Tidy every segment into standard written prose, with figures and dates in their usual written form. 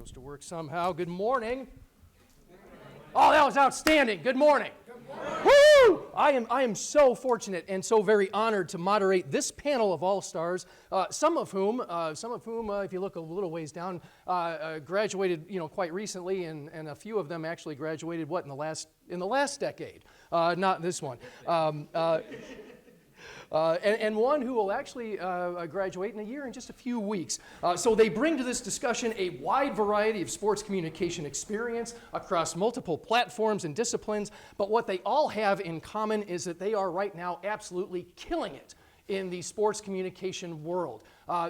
Supposed to work somehow. Good morning. Oh, that was outstanding. Good morning. Good morning. Woo! I am so fortunate and so very honored to moderate this panel of all-stars, some of whom, if you look a little ways down, graduated, quite recently, and a few of them actually graduated in the last decade, not this one. And one who will actually graduate in a year in just a few weeks. So they bring to this discussion a wide variety of sports communication experience across multiple platforms and disciplines, but what they all have in common is that they are right now absolutely killing it in the sports communication world.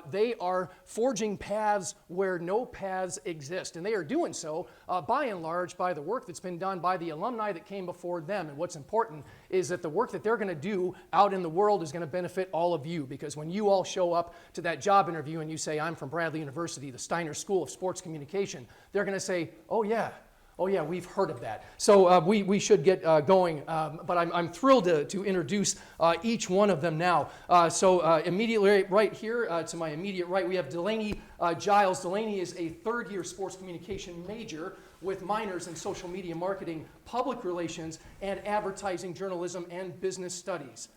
They are forging paths where no paths exist, and they are doing so by and large by the work that's been done by the alumni that came before them. And what's important is that the work that they're going to do out in the world is going to benefit all of you, because when you all show up to that job interview and you say, I'm from Bradley University, the Steiner School of Sports Communication, they're going to say, oh yeah, we've heard of that. So we should get going, but I'm thrilled to introduce each one of them now. So immediately right here to my immediate right, we have Delaney Giles. Delaney is a third-year sports communication major with minors in social media marketing, public relations, and advertising journalism and business studies.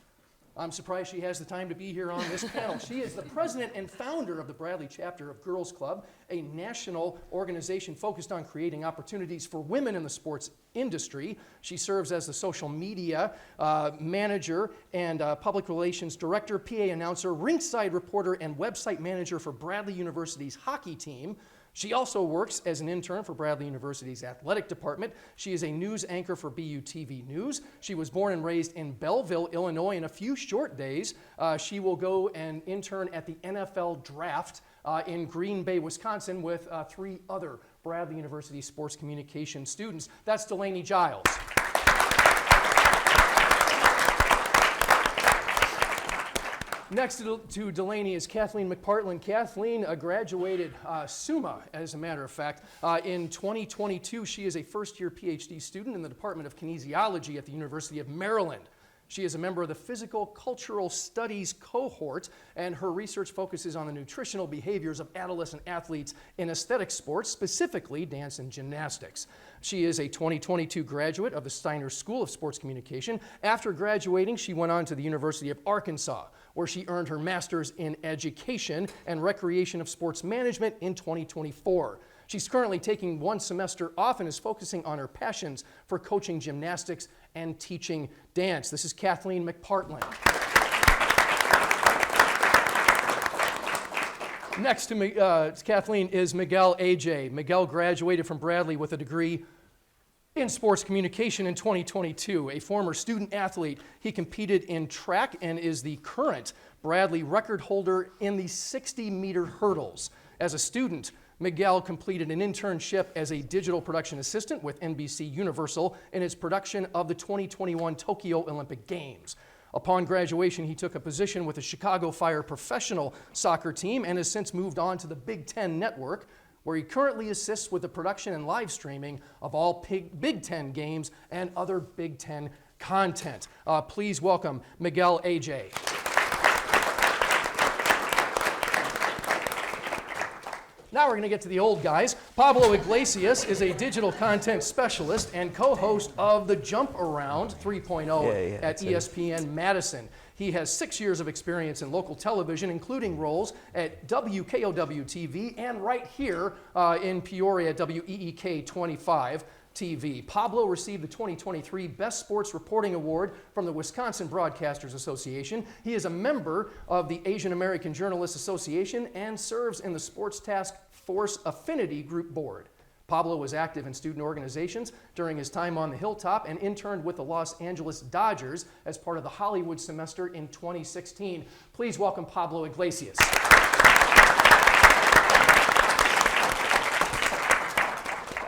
I'm surprised she has the time to be here on this panel. She is the president and founder of the Bradley chapter of Girls Club, a national organization focused on creating opportunities for women in the sports industry. She serves as the social media manager and public relations director, PA announcer, ringside reporter, and website manager for Bradley University's hockey team. She also works as an intern for Bradley University's athletic department. She is a news anchor for BUTV News. She was born and raised in Belleville, Illinois. In a few short days, she will go and intern at the NFL Draft in Green Bay, Wisconsin, with 3 other Bradley University sports communication students. That's Delaney Giles. Next to Delaney is Kathleen McPartland. Kathleen graduated summa, as a matter of fact. In 2022, she is a first-year PhD student in the Department of Kinesiology at the University of Maryland. She is a member of the Physical Cultural Studies cohort, and her research focuses on the nutritional behaviors of adolescent athletes in aesthetic sports, specifically dance and gymnastics. She is a 2022 graduate of the Steiner School of Sports Communication. After graduating, she went on to the University of Arkansas, where she earned her master's in education and recreation of sports management in 2024. She's currently taking 1 semester off and is focusing on her passions for coaching gymnastics and teaching dance. This is Kathleen McPartland. Next to Kathleen is Miguel Aguei. Miguel graduated from Bradley with a degree in sports communication in 2022. A former student athlete, he competed in track and is the current Bradley record holder in the 60-meter hurdles. As a student, Miguel completed an internship as a digital production assistant with NBC Universal in its production of the 2021 Tokyo Olympic Games. Upon graduation, he took a position with the Chicago Fire professional soccer team and has since moved on to the Big Ten Network, where he currently assists with the production and live streaming of all Big Ten games and other Big Ten content. Please welcome Miguel Aguei. Now we're going to get to the old guys. Pablo Iglesias is a digital content specialist and co-host of the Jump Around 3.0 at ESPN Madison. He has 6 years of experience in local television, including roles at WKOW-TV and right here in Peoria at WEEK 25 TV. Pablo received the 2023 Best Sports Reporting Award from the Wisconsin Broadcasters Association. He is a member of the Asian American Journalists Association and serves in the Sports Task Force Affinity Group Board. Pablo was active in student organizations during his time on the Hilltop and interned with the Los Angeles Dodgers as part of the Hollywood semester in 2016. Please welcome Pablo Iglesias.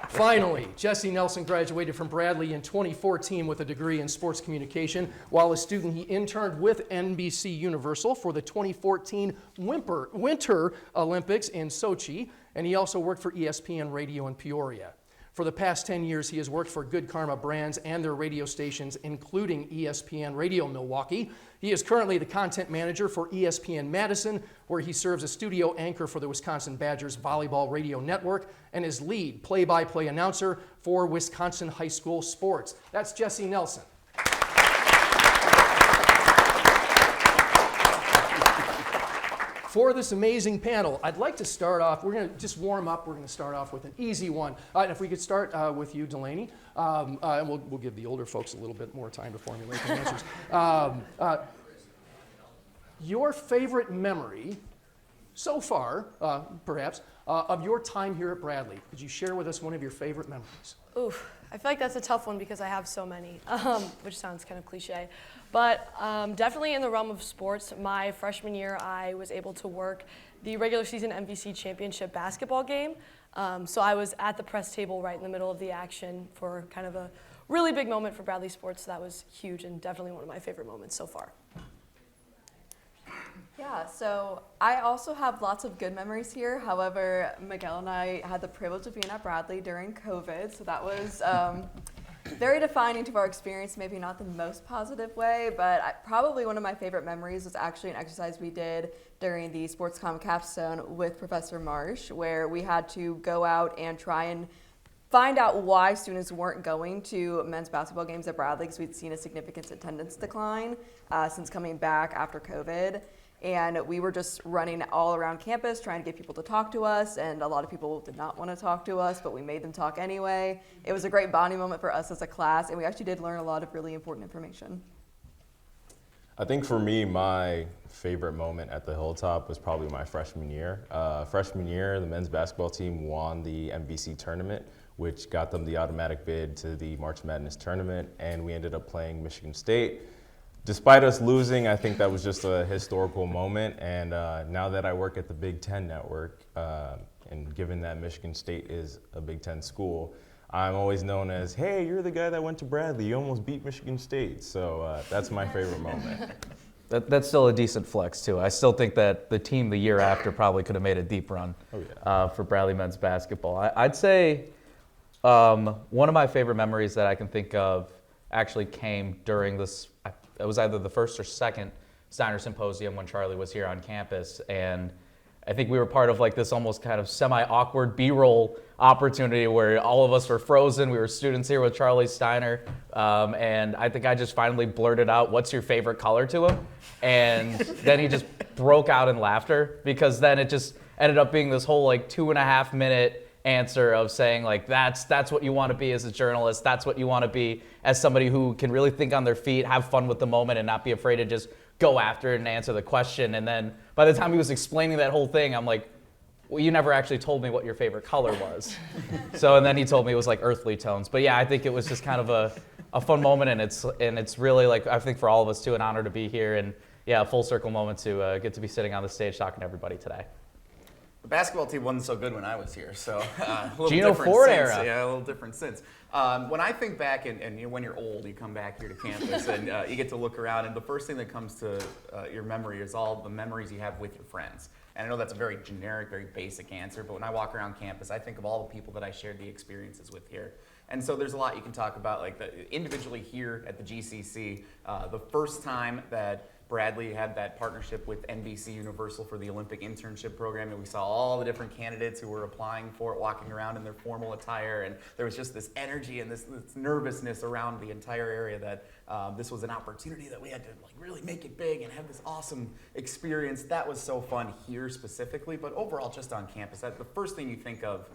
Finally, Jesse Nelson graduated from Bradley in 2014 with a degree in sports communication. While a student, he interned with NBC Universal for the 2014 Winter Olympics in Sochi, and he also worked for ESPN Radio in Peoria. For the past 10 years, he has worked for Good Karma Brands and their radio stations, including ESPN Radio Milwaukee. He is currently the content manager for ESPN Madison, where he serves as studio anchor for the Wisconsin Badgers Volleyball Radio Network and is lead play-by-play announcer for Wisconsin high school sports. That's Jesse Nelson. For this amazing panel, I'd like to start off, we're going to just warm up, we're going to start off with an easy one. And if we could start with you, Delaney, and we'll give the older folks a little bit more time to formulate their answers. Your favorite memory so far, perhaps, of your time here at Bradley. Could you share with us one of your favorite memories? Oof, I feel like that's a tough one because I have so many, which sounds kind of cliche. But definitely in the realm of sports, my freshman year, I was able to work the regular season MVC championship basketball game. So I was at the press table right in the middle of the action for kind of a really big moment for Bradley sports. So that was huge and definitely one of my favorite moments so far. Yeah, so I also have lots of good memories here. However, Miguel and I had the privilege of being at Bradley during COVID, so that was very defining to our experience, maybe not the most positive way, but probably one of my favorite memories was actually an exercise we did during the Sports Comm capstone with Professor Marsh, where we had to go out and try and find out why students weren't going to men's basketball games at Bradley, because we'd seen a significant attendance decline since coming back after COVID. And we were just running all around campus trying to get people to talk to us, and a lot of people did not want to talk to us, but we made them talk anyway. It was a great bonding moment for us as a class, and we actually did learn a lot of really important information. I think for me, my favorite moment at the Hilltop was probably my freshman year. Freshman year, the men's basketball team won the MVC tournament, which got them the automatic bid to the March Madness tournament, and we ended up playing Michigan State. Despite us losing, I think that was just a historical moment, and now that I work at the Big Ten Network, and given that Michigan State is a Big Ten school, I'm always known as, hey, you're the guy that went to Bradley, you almost beat Michigan State, so that's my favorite moment. That's still a decent flex, too. I still think that the team the year after probably could have made a deep run for Bradley men's basketball. I'd say one of my favorite memories that I can think of actually came during this, it was either the first or second Steiner Symposium when Charley was here on campus, and I think we were part of like this almost kind of semi-awkward B-roll opportunity where all of us were frozen. We were students here with Charley Steiner, and I think I just finally blurted out, "What's your favorite color?" to him, and then he just broke out in laughter, because then it just ended up being this whole like 2.5 minute answer of saying like that's what you want to be as a journalist, that's what you want to be as somebody who can really think on their feet, have fun with the moment, and not be afraid to just go after it and answer the question. And then by the time he was explaining that whole thing, I'm like, well, you never actually told me what your favorite color was. And then he told me it was like earthly tones. But yeah, I think it was just kind of a fun moment, and it's really like, I think for all of us too, an honor to be here, and yeah, a full circle moment to get to be sitting on the stage talking to everybody today. The basketball team wasn't so good when I was here, so a little Gino different Ford since. era. Yeah, a little different since. When I think back, and you know, when you're old, you come back here to campus, and you get to look around, and the first thing that comes to your memory is all the memories you have with your friends. And I know that's a very generic, very basic answer, but when I walk around campus, I think of all the people that I shared the experiences with here. And so there's a lot you can talk about, like individually here at the GCC, the first time that Bradley had that partnership with NBC Universal for the Olympic internship program, and we saw all the different candidates who were applying for it walking around in their formal attire, and there was just this energy and this nervousness around the entire area that this was an opportunity that we had to like really make it big and have this awesome experience. That was so fun here specifically, but overall just on campus, the first thing you think of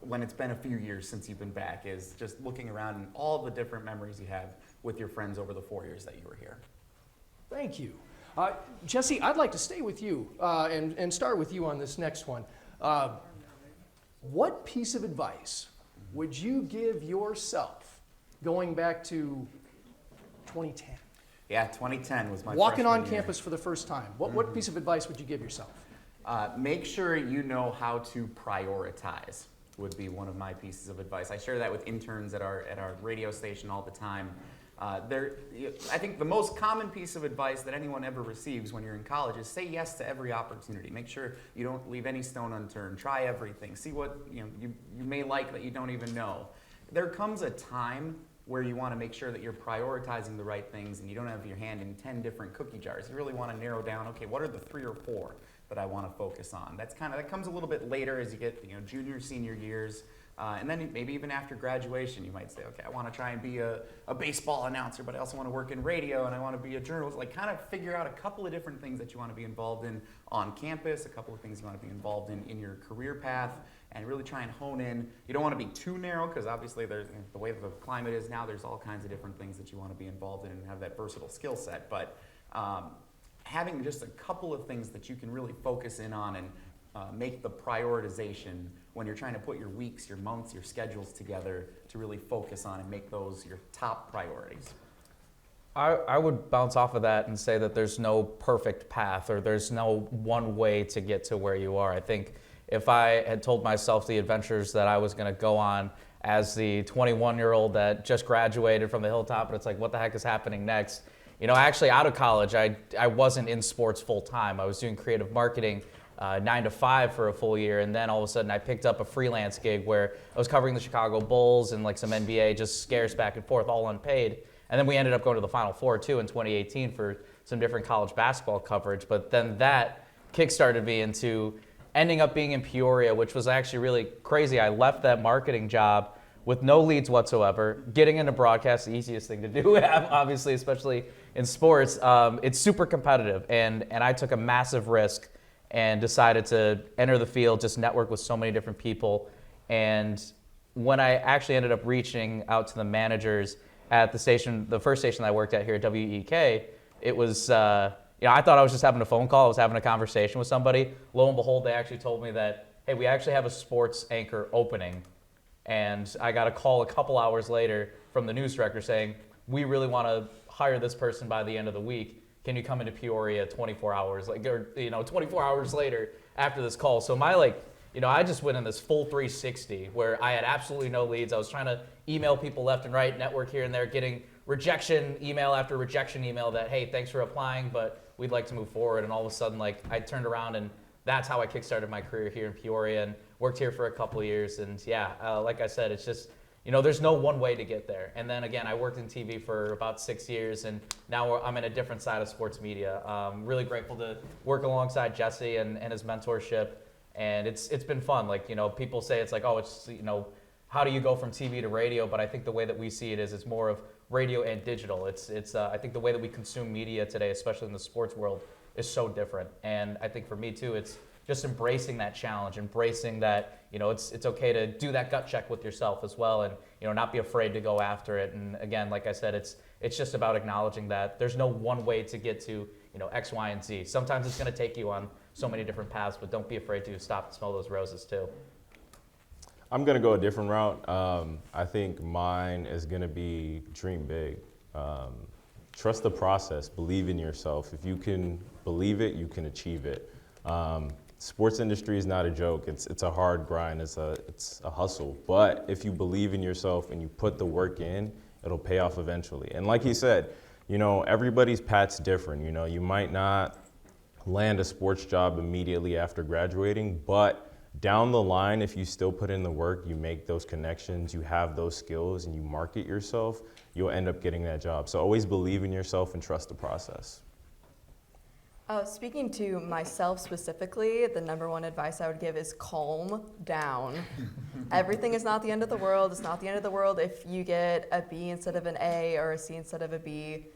when it's been a few years since you've been back is just looking around and all the different memories you have with your friends over the 4 years that you were here. Thank you. Jesse, I'd like to stay with you and start with you on this next one. What piece of advice would you give yourself going back to 2010? Yeah, 2010 was my Walking on freshman year. campus for the first time. What piece of advice would you give yourself? Make sure you know how to prioritize would be one of my pieces of advice. I share that with interns at our radio station all the time. I think the most common piece of advice that anyone ever receives when you're in college is say yes to every opportunity. Make sure you don't leave any stone unturned. Try everything. See what you may like that you don't even know. There comes a time where you want to make sure that you're prioritizing the right things and you don't have your hand in 10 different cookie jars. You really want to narrow down, okay, what are the 3 or 4 that I want to focus on? That comes a little bit later as you get junior, senior years. And then maybe even after graduation, you might say, okay, I want to try and be a baseball announcer, but I also want to work in radio and I want to be a journalist. Like kind of figure out a couple of different things that you want to be involved in on campus, a couple of things you want to be involved in your career path, and really try and hone in. You don't want to be too narrow because obviously there's the way the climate is now, there's all kinds of different things that you want to be involved in and have that versatile skill set. But having just a couple of things that you can really focus in on and make the prioritization when you're trying to put your weeks, your months, your schedules together to really focus on and make those your top priorities. I would bounce off of that and say that there's no perfect path or there's no one way to get to where you are. I think if I had told myself the adventures that I was going to go on as the 21-year-old that just graduated from the hilltop, and it's like, what the heck is happening next? Actually out of college, I wasn't in sports full time. I was doing creative marketing 9 to 5 for a full year, and then all of a sudden I picked up a freelance gig where I was covering the Chicago Bulls and like some NBA, just scares back and forth, all unpaid. And then we ended up going to the Final Four too in 2018 for some different college basketball coverage. But then that kickstarted me into ending up being in Peoria, which was actually really crazy. I left that marketing job with no leads whatsoever. Getting into broadcast, the easiest thing to do, obviously, especially in sports. It's super competitive, and I took a massive risk and decided to enter the field, just network with so many different people. And when I actually ended up reaching out to the managers at the station, the first station that I worked at here at WEK, it was, I thought I was just having a phone call. I was having a conversation with somebody. Lo and behold, they actually told me that, hey, we actually have a sports anchor opening. And I got a call a couple hours later from the news director saying, we really want to hire this person by the end of the week. Can you come into Peoria 24 hours, 24 hours later after this call? So I just went in this full 360 where I had absolutely no leads. I was trying to email people left and right, network here and there, getting rejection email after rejection email that, hey, thanks for applying, but we'd like to move forward. And all of a sudden, I turned around, and that's how I kickstarted my career here in Peoria and worked here for a couple of years. And like I said, it's just, there's no one way to get there. And then again, I worked in TV for about 6 years, and now I'm in a different side of sports media. Really grateful to work alongside Jesse and his mentorship. And it's been fun. People say it's like, oh, it's, how do you go from TV to radio? But I think the way that we see it is it's more of radio and digital. It's I think the way that we consume media today, especially in the sports world, is so different. And I think for me too, it's just embracing that challenge, embracing that, it's okay to do that gut check with yourself as well, and not be afraid to go after it. And again, like I said, it's just about acknowledging that there's no one way to get to X, Y, and Z. Sometimes it's going to take you on so many different paths, but don't be afraid to stop and smell those roses too. I'm going to go a different route. I think mine is going to be dream big. Trust the process. Believe in yourself. If you can believe it, you can achieve it. Sports industry is not a joke. It's a hard grind. It's a hustle. But if you believe in yourself and you put the work in, it'll pay off eventually. And like he said, everybody's path's different. You might not land a sports job immediately after graduating, but down the line, if you still put in the work, you make those connections, you have those skills, and you market yourself, you'll end up getting that job. So always believe in yourself and trust the process. Speaking to myself specifically, the number one advice I would give is calm down. Everything is not the end of the world. It's not the end of the world if you get a B instead of an A or a C instead of a B.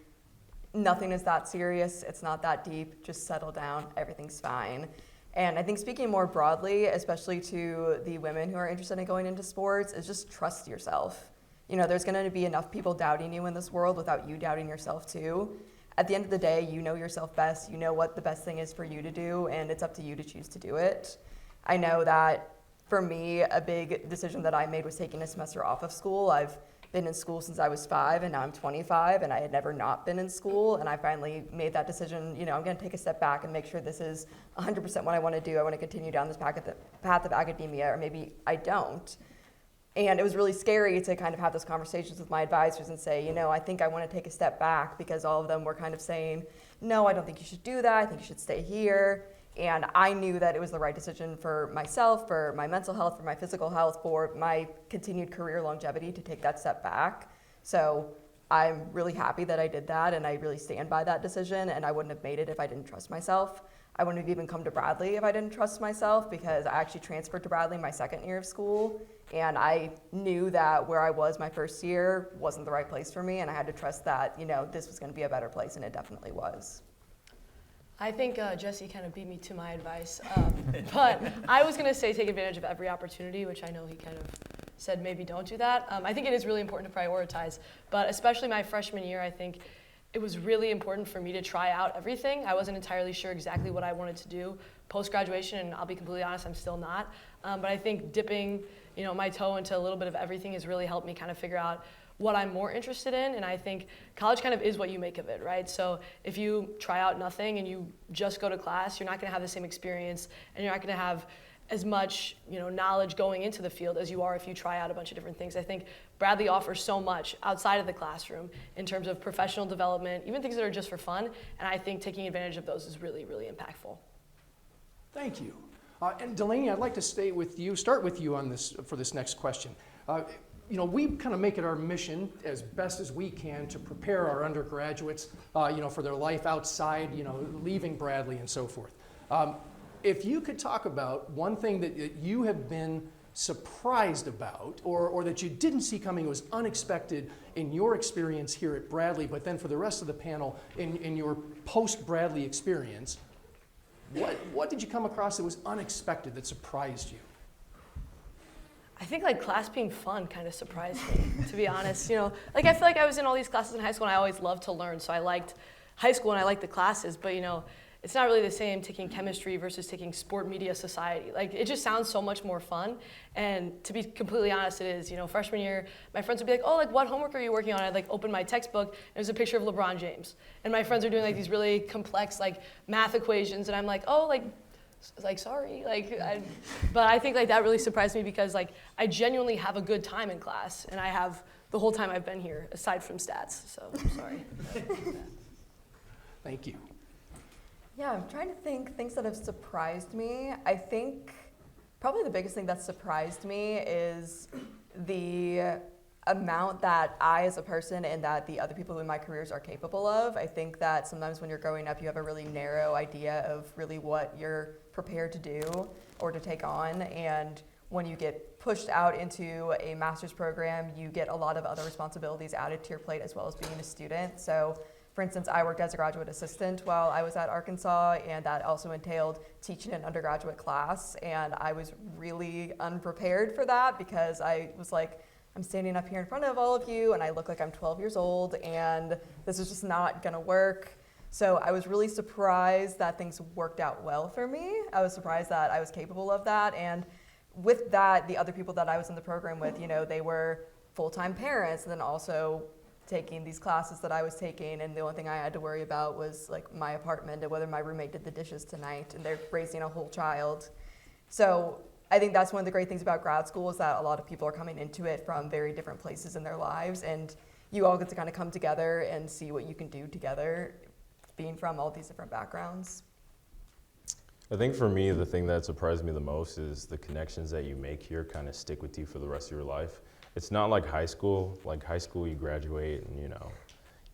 Nothing is that serious. It's not that deep. Just settle down. Everything's fine. And I think speaking more broadly, especially to the women who are interested in going into sports, is just trust yourself. There's going to be enough people doubting you in this world without you doubting yourself too. At the end of the day, you know yourself best. You know what the best thing is for you to do, and it's up to you to choose to do it. I know that for me, a big decision that I made was taking a semester off of school. I've been in school since I was 5, and now I'm 25, and I had never not been in school, and I finally made that decision. I'm going to take a step back and make sure this is 100% what I want to do. I want to continue down this path of academia, or maybe I don't. And it was really scary to kind of have those conversations with my advisors and say, you know, I think I want to take a step back, because all of them were kind of saying, no, I don't think you should do that. I think you should stay here. And I knew that it was the right decision for myself, for my mental health, for my physical health, for my continued career longevity to take that step back. So I'm really happy that I did that, and I really stand by that decision, and I wouldn't have made it if I didn't trust myself. I wouldn't have even come to Bradley if I didn't trust myself, because I actually transferred to Bradley my second year of school, and I knew that where I was my first year wasn't the right place for me, and I had to trust that, you know, this was going to be a better place, and it definitely was. I think Jesse kind of beat me to my advice, but I was going to say take advantage of every opportunity, which I know he kind of said maybe don't do that. I think it is really important to prioritize, but especially my freshman year, I think it was really important for me to try out everything. I wasn't entirely sure exactly what I wanted to do post-graduation, and I'll be completely honest, I'm still not. But I think dipping, you know, my toe into a little bit of everything has really helped me kind of figure out what I'm more interested in, and I think college kind of is what you make of it, right? So if you try out nothing and you just go to class, you're not going to have the same experience, and you're not going to have as much, you know, knowledge going into the field as you are if you try out a bunch of different things. I think Bradley offers so much outside of the classroom in terms of professional development, even things that are just for fun, and I think taking advantage of those is really, really impactful. Thank you. And Delaney, I'd like to start with you on this for this next question. You know, we kind of make it our mission as best as we can to prepare our undergraduates, you know, for their life outside, you know, leaving Bradley and so forth. If you could talk about one thing that you have been surprised about, or that you didn't see coming, was unexpected in your experience here at Bradley, but then for the rest of the panel, in your post-Bradley experience, what did you come across that was unexpected, that surprised you? I think like class being fun kind of surprised me, to be honest. You know, like I feel like I was in all these classes in high school and I always loved to learn. So I liked high school and I liked the classes, but you know, it's not really the same taking chemistry versus taking sport media society. Like it just sounds so much more fun. And to be completely honest, it is. You know, freshman year, my friends would be like, oh, like what homework are you working on? I'd like open my textbook and it was a picture of LeBron James. And my friends are doing like these really complex like math equations and I'm like, oh, like sorry, but I think like that really surprised me because like I genuinely have a good time in class and I have the whole time I've been here aside from stats, so I'm sorry. Thank you. Yeah, I'm trying to think things that have surprised me. I think probably the biggest thing that surprised me is the amount that I as a person and that the other people in my careers are capable of. I think that sometimes when you're growing up, you have a really narrow idea of really what you're prepared to do or to take on. And when you get pushed out into a master's program, you get a lot of other responsibilities added to your plate as well as being a student. So for instance, I worked as a graduate assistant while I was at Arkansas, and that also entailed teaching an undergraduate class. And I was really unprepared for that because I was like, I'm standing up here in front of all of you and I look like I'm 12 years old and this is just not gonna work. So I was really surprised that things worked out well for me. I was surprised that I was capable of that. And with that, the other people that I was in the program with, you know, they were full-time parents and then also taking these classes that I was taking, and the only thing I had to worry about was like my apartment and whether my roommate did the dishes tonight, and they're raising a whole child. So I think that's one of the great things about grad school is that a lot of people are coming into it from very different places in their lives, and you all get to kind of come together and see what you can do together, being from all these different backgrounds. I think for me, the thing that surprised me the most is the connections that you make here kind of stick with you for the rest of your life. It's not like high school. Like high school, you graduate and, you know,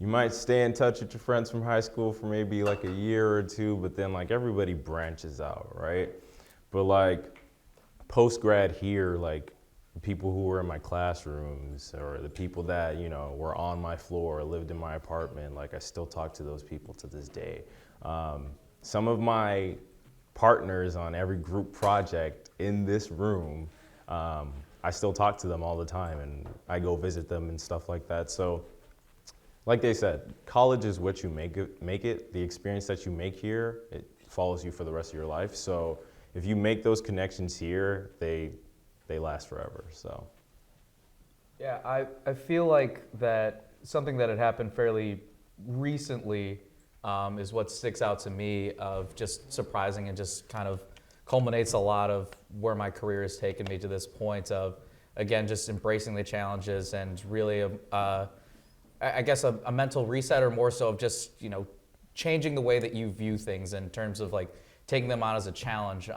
you might stay in touch with your friends from high school for maybe like a year or two, but then like everybody branches out, right? But like post-grad here, like the people who were in my classrooms or the people that, you know, were on my floor or lived in my apartment, like I still talk to those people to this day. Some of my partners on every group project in this room, I still talk to them all the time and I go visit them and stuff like that. So like they said, college is what you make it. The experience that you make here, it follows you for the rest of your life. So if you make those connections here, they last forever, so. Yeah, I feel like that something that had happened fairly recently is what sticks out to me of just surprising and just kind of culminates a lot of where my career has taken me to this point of again, just embracing the challenges and really, I guess, a mental reset, or more so of just, changing the way that you view things in terms of like taking them on as a challenge.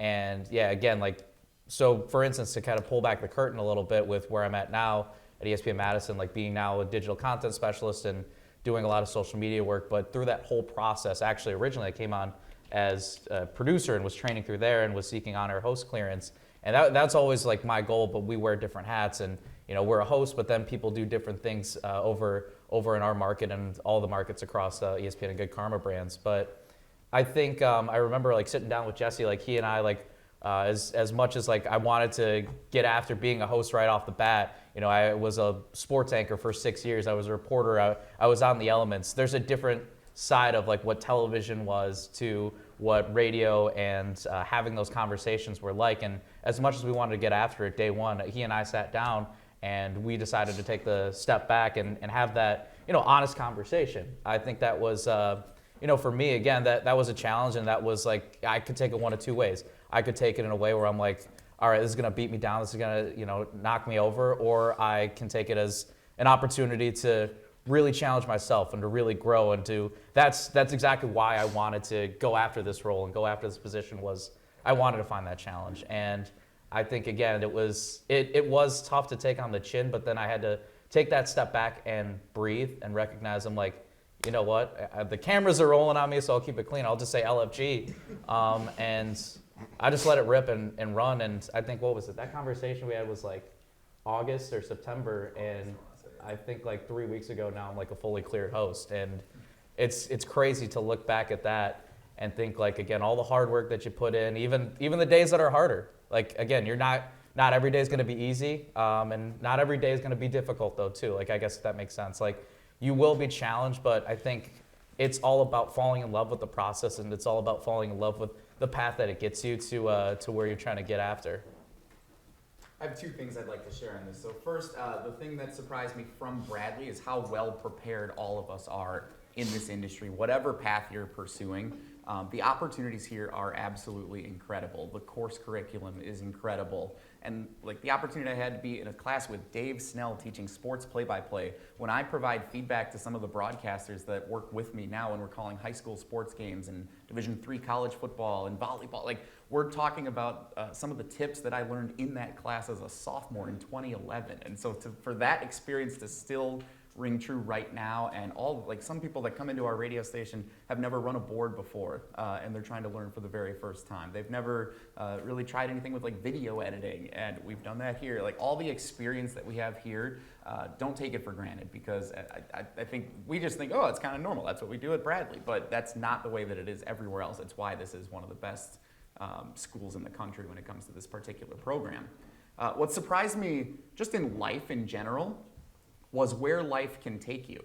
And yeah, again, like, so for instance, to kind of pull back the curtain a little bit with where I'm at now at ESPN Madison, like being now a digital content specialist and doing a lot of social media work, but through that whole process, actually originally I came on as a producer and was training through there and was seeking on-air host clearance. And that's always like my goal, but we wear different hats, and we're a host, but then people do different things over in our market and all the markets across ESPN and Good Karma brands. But I think I remember like sitting down with Jesse, like he and I, like as much as like I wanted to get after being a host right off the bat, I was a sports anchor for 6 years. I was a reporter. I was on the elements. There's a different side of like what television was to what radio and having those conversations were like. And as much as we wanted to get after it day one, he and I sat down and we decided to take the step back and have that, honest conversation. I think that was, for me, again, that was a challenge, and that was like, I could take it one of two ways. I could take it in a way where I'm like, all right, this is gonna beat me down, this is gonna, knock me over, or I can take it as an opportunity to really challenge myself and to really grow, and that's exactly why I wanted to go after this role and go after this position. Was I wanted to find that challenge. And I think, again, it was tough to take on the chin, but then I had to take that step back and breathe and recognize, I'm like, you know what, the cameras are rolling on me, so I'll keep it clean. I'll just say LFG. And I just let it rip and run. And I think, what was it? That conversation we had was like August or September, and I think like 3 weeks ago now I'm like a fully cleared host. And it's crazy to look back at that and think, like, again, all the hard work that you put in, even the days that are harder. Like, again, you're not every day is going to be easy, and not every day is going to be difficult though too. Like, I guess that makes sense. Like, you will be challenged, but I think it's all about falling in love with the process, and it's all about falling in love with the path that it gets you to where you're trying to get after. I have two things I'd like to share on this. So first, the thing that surprised me from Bradley is how well prepared all of us are in this industry, whatever path you're pursuing. The opportunities here are absolutely incredible. The course curriculum is incredible. And like the opportunity I had to be in a class with Dave Snell teaching sports play-by-play, when I provide feedback to some of the broadcasters that work with me now when we're calling high school sports games and Division III college football and volleyball, like we're talking about some of the tips that I learned in that class as a sophomore in 2011. And so for that experience to still ring true right now, and all like some people that come into our radio station have never run a board before, and they're trying to learn for the very first time. They've never really tried anything with like video editing, and we've done that here. Like all the experience that we have here, don't take it for granted, because I think we just think, oh, it's kind of normal. That's what we do at Bradley, but that's not the way that it is everywhere else. It's why this is one of the best schools in the country when it comes to this particular program. What surprised me just in life in general was where life can take you.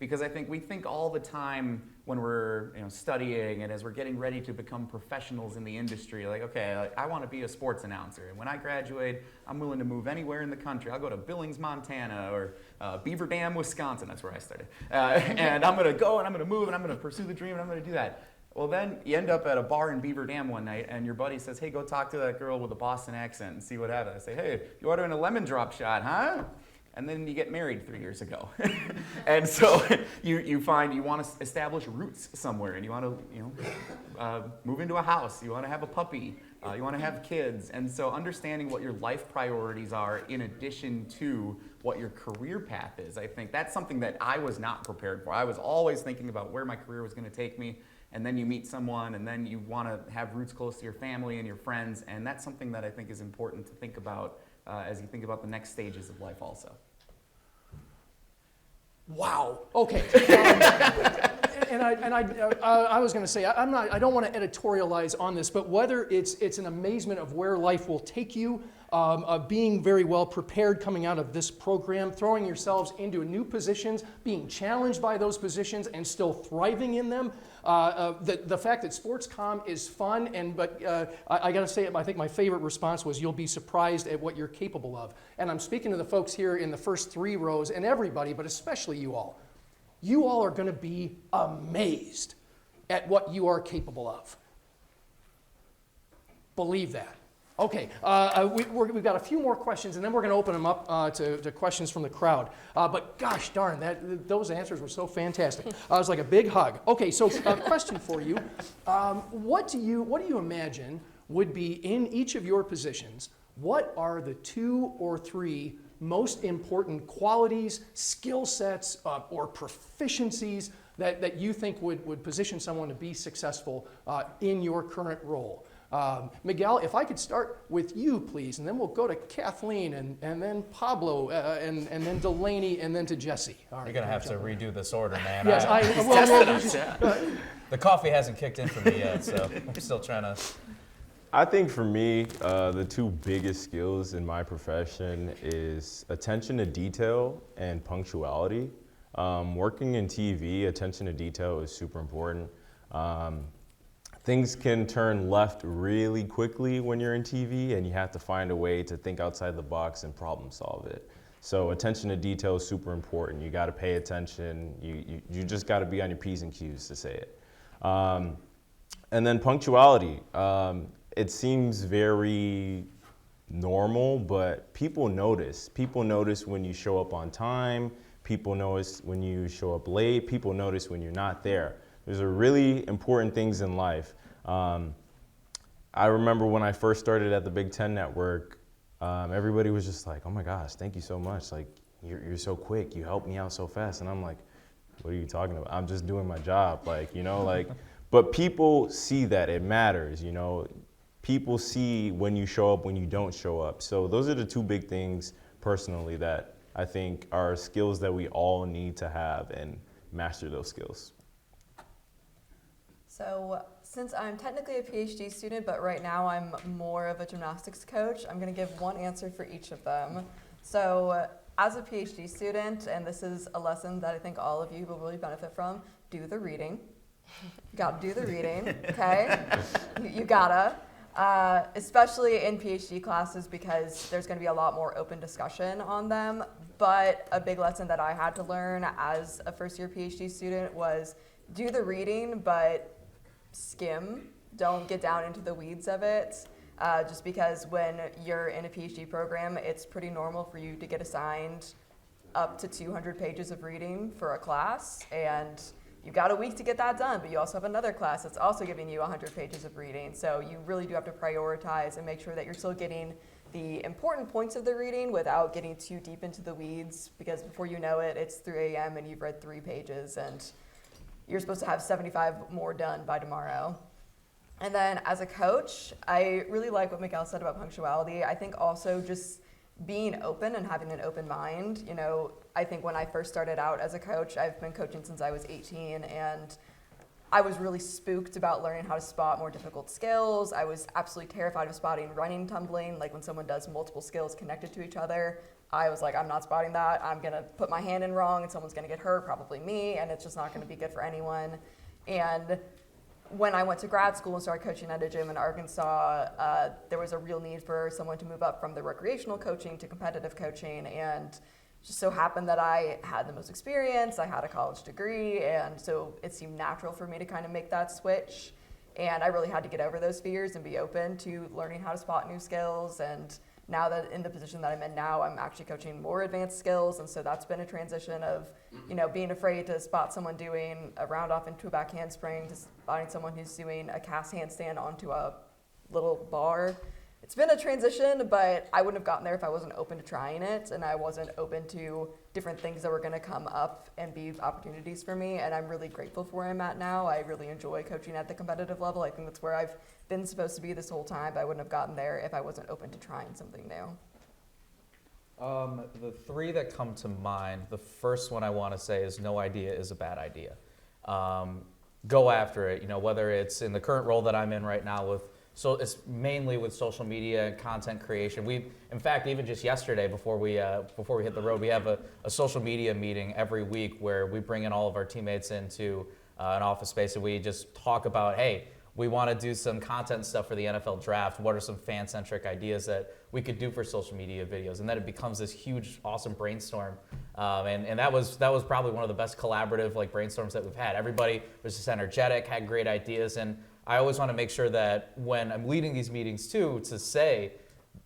Because I think we think all the time when we're studying and as we're getting ready to become professionals in the industry, like, okay, like, I want to be a sports announcer. And when I graduate, I'm willing to move anywhere in the country. I'll go to Billings, Montana, or Beaver Dam, Wisconsin. That's where I started. And I'm going to go and I'm going to move and I'm going to pursue the dream and I'm going to do that. Well, then you end up at a bar in Beaver Dam one night and your buddy says, hey, go talk to that girl with a Boston accent and see what happens. I say, hey, you ordering a lemon drop shot, huh? And then you get married 3 years ago. And so you find you want to establish roots somewhere, and you want to move into a house, you want to have a puppy, you want to have kids. And so understanding what your life priorities are in addition to what your career path is, I think that's something that I was not prepared for. I was always thinking about where my career was going to take me, and then you meet someone, and then you want to have roots close to your family and your friends, and that's something that I think is important to think about as you think about the next stages of life also. Wow. Okay. I was going to say, I don't want to editorialize on this, but whether it's an amazement of where life will take you, being very well prepared coming out of this program, throwing yourselves into new positions, being challenged by those positions, and still thriving in them. The fact that sports comm is fun, but I got to say, I think my favorite response was, you'll be surprised at what you're capable of. And I'm speaking to the folks here in the first 3 rows, and everybody, but especially you all. You all are going to be amazed at what you are capable of. Believe that. Okay, we've got a few more questions, and then we're going to open them up to questions from the crowd. But gosh darn, those answers were so fantastic. It was like a big hug. Okay, so a question for you. What do you imagine would be in each of your positions? What are the 2 or 3 most important qualities, skill sets, or proficiencies that you think would position someone to be successful in your current role? Miguel, if I could start with you, please, and then we'll go to Kathleen, and then Pablo, and then Delaney, and then to Jesse. All right, You're going to have to redo this order, man. Yes, The coffee hasn't kicked in for me yet, so I'm still trying to. I think for me, the 2 biggest skills in my profession is attention to detail and punctuality. Working in TV, attention to detail is super important. Things can turn left really quickly when you're in TV, and you have to find a way to think outside the box and problem solve it. So attention to detail is super important. You got to pay attention. You just got to be on your P's and Q's to say it. And then punctuality. It seems very normal, but people notice. People notice when you show up on time. People notice when you show up late. People notice when you're not there. Those are really important things in life. I remember when I first started at the Big Ten Network, everybody was just like, oh my gosh, thank you so much. Like, you're so quick. You helped me out so fast. And I'm like, what are you talking about? I'm just doing my job. Like, but people see that it matters, People see when you show up, when you don't show up. So those are the 2 big things personally that I think are skills that we all need to have and master those skills. So since I'm technically a PhD student, but right now I'm more of a gymnastics coach, I'm going to give one answer for each of them. So as a PhD student, and this is a lesson that I think all of you will really benefit from, do the reading. You got to do the reading, okay? You gotta. Especially in PhD classes, because there's going to be a lot more open discussion on them. But a big lesson that I had to learn as a first-year PhD student was do the reading, but skim. Don't get down into the weeds of it. Just because when you're in a PhD program, it's pretty normal for you to get assigned up to 200 pages of reading for a class, and you've got a week to get that done, but you also have another class that's also giving you 100 pages of reading. So you really do have to prioritize and make sure that you're still getting the important points of the reading without getting too deep into the weeds, because before you know it, it's 3 a.m. and you've read 3 pages, and you're supposed to have 75 more done by tomorrow. And then as a coach, I really like what Miguel said about punctuality. I think also just being open and having an open mind. I think when I first started out as a coach, I've been coaching since I was 18, and I was really spooked about learning how to spot more difficult skills. I was absolutely terrified of spotting running, tumbling, like when someone does multiple skills connected to each other. I was like, I'm not spotting that. I'm going to put my hand in wrong and someone's going to get hurt, probably me, and it's just not going to be good for anyone. And when I went to grad school and started coaching at a gym in Arkansas, there was a real need for someone to move up from the recreational coaching to competitive coaching, and just so happened that I had the most experience, I had a college degree, and so it seemed natural for me to kind of make that switch. And I really had to get over those fears and be open to learning how to spot new skills. And now that in the position that I'm in now, I'm actually coaching more advanced skills, and so that's been a transition of, being afraid to spot someone doing a round off into a back handspring, to spotting someone who's doing a cast handstand onto a little bar. It's been a transition, but I wouldn't have gotten there if I wasn't open to trying it, and I wasn't open to different things that were going to come up and be opportunities for me. And I'm really grateful for where I'm at now. I really enjoy coaching at the competitive level. I think that's where I've been supposed to be this whole time, but I wouldn't have gotten there if I wasn't open to trying something new. The 3 that come to mind, the first one I want to say is no idea is a bad idea. Go after it, whether it's in the current role that I'm in right now so it's mainly with social media and content creation. In fact, even just yesterday before we hit the road, we have a social media meeting every week where we bring in all of our teammates into an office space, and we just talk about, hey, we want to do some content stuff for the NFL draft. What are some fan-centric ideas that we could do for social media videos? And then it becomes this huge, awesome brainstorm And that was probably one of the best collaborative like brainstorms that we've had. Everybody was just energetic, had great ideas, and I always want to make sure that when I'm leading these meetings too, to say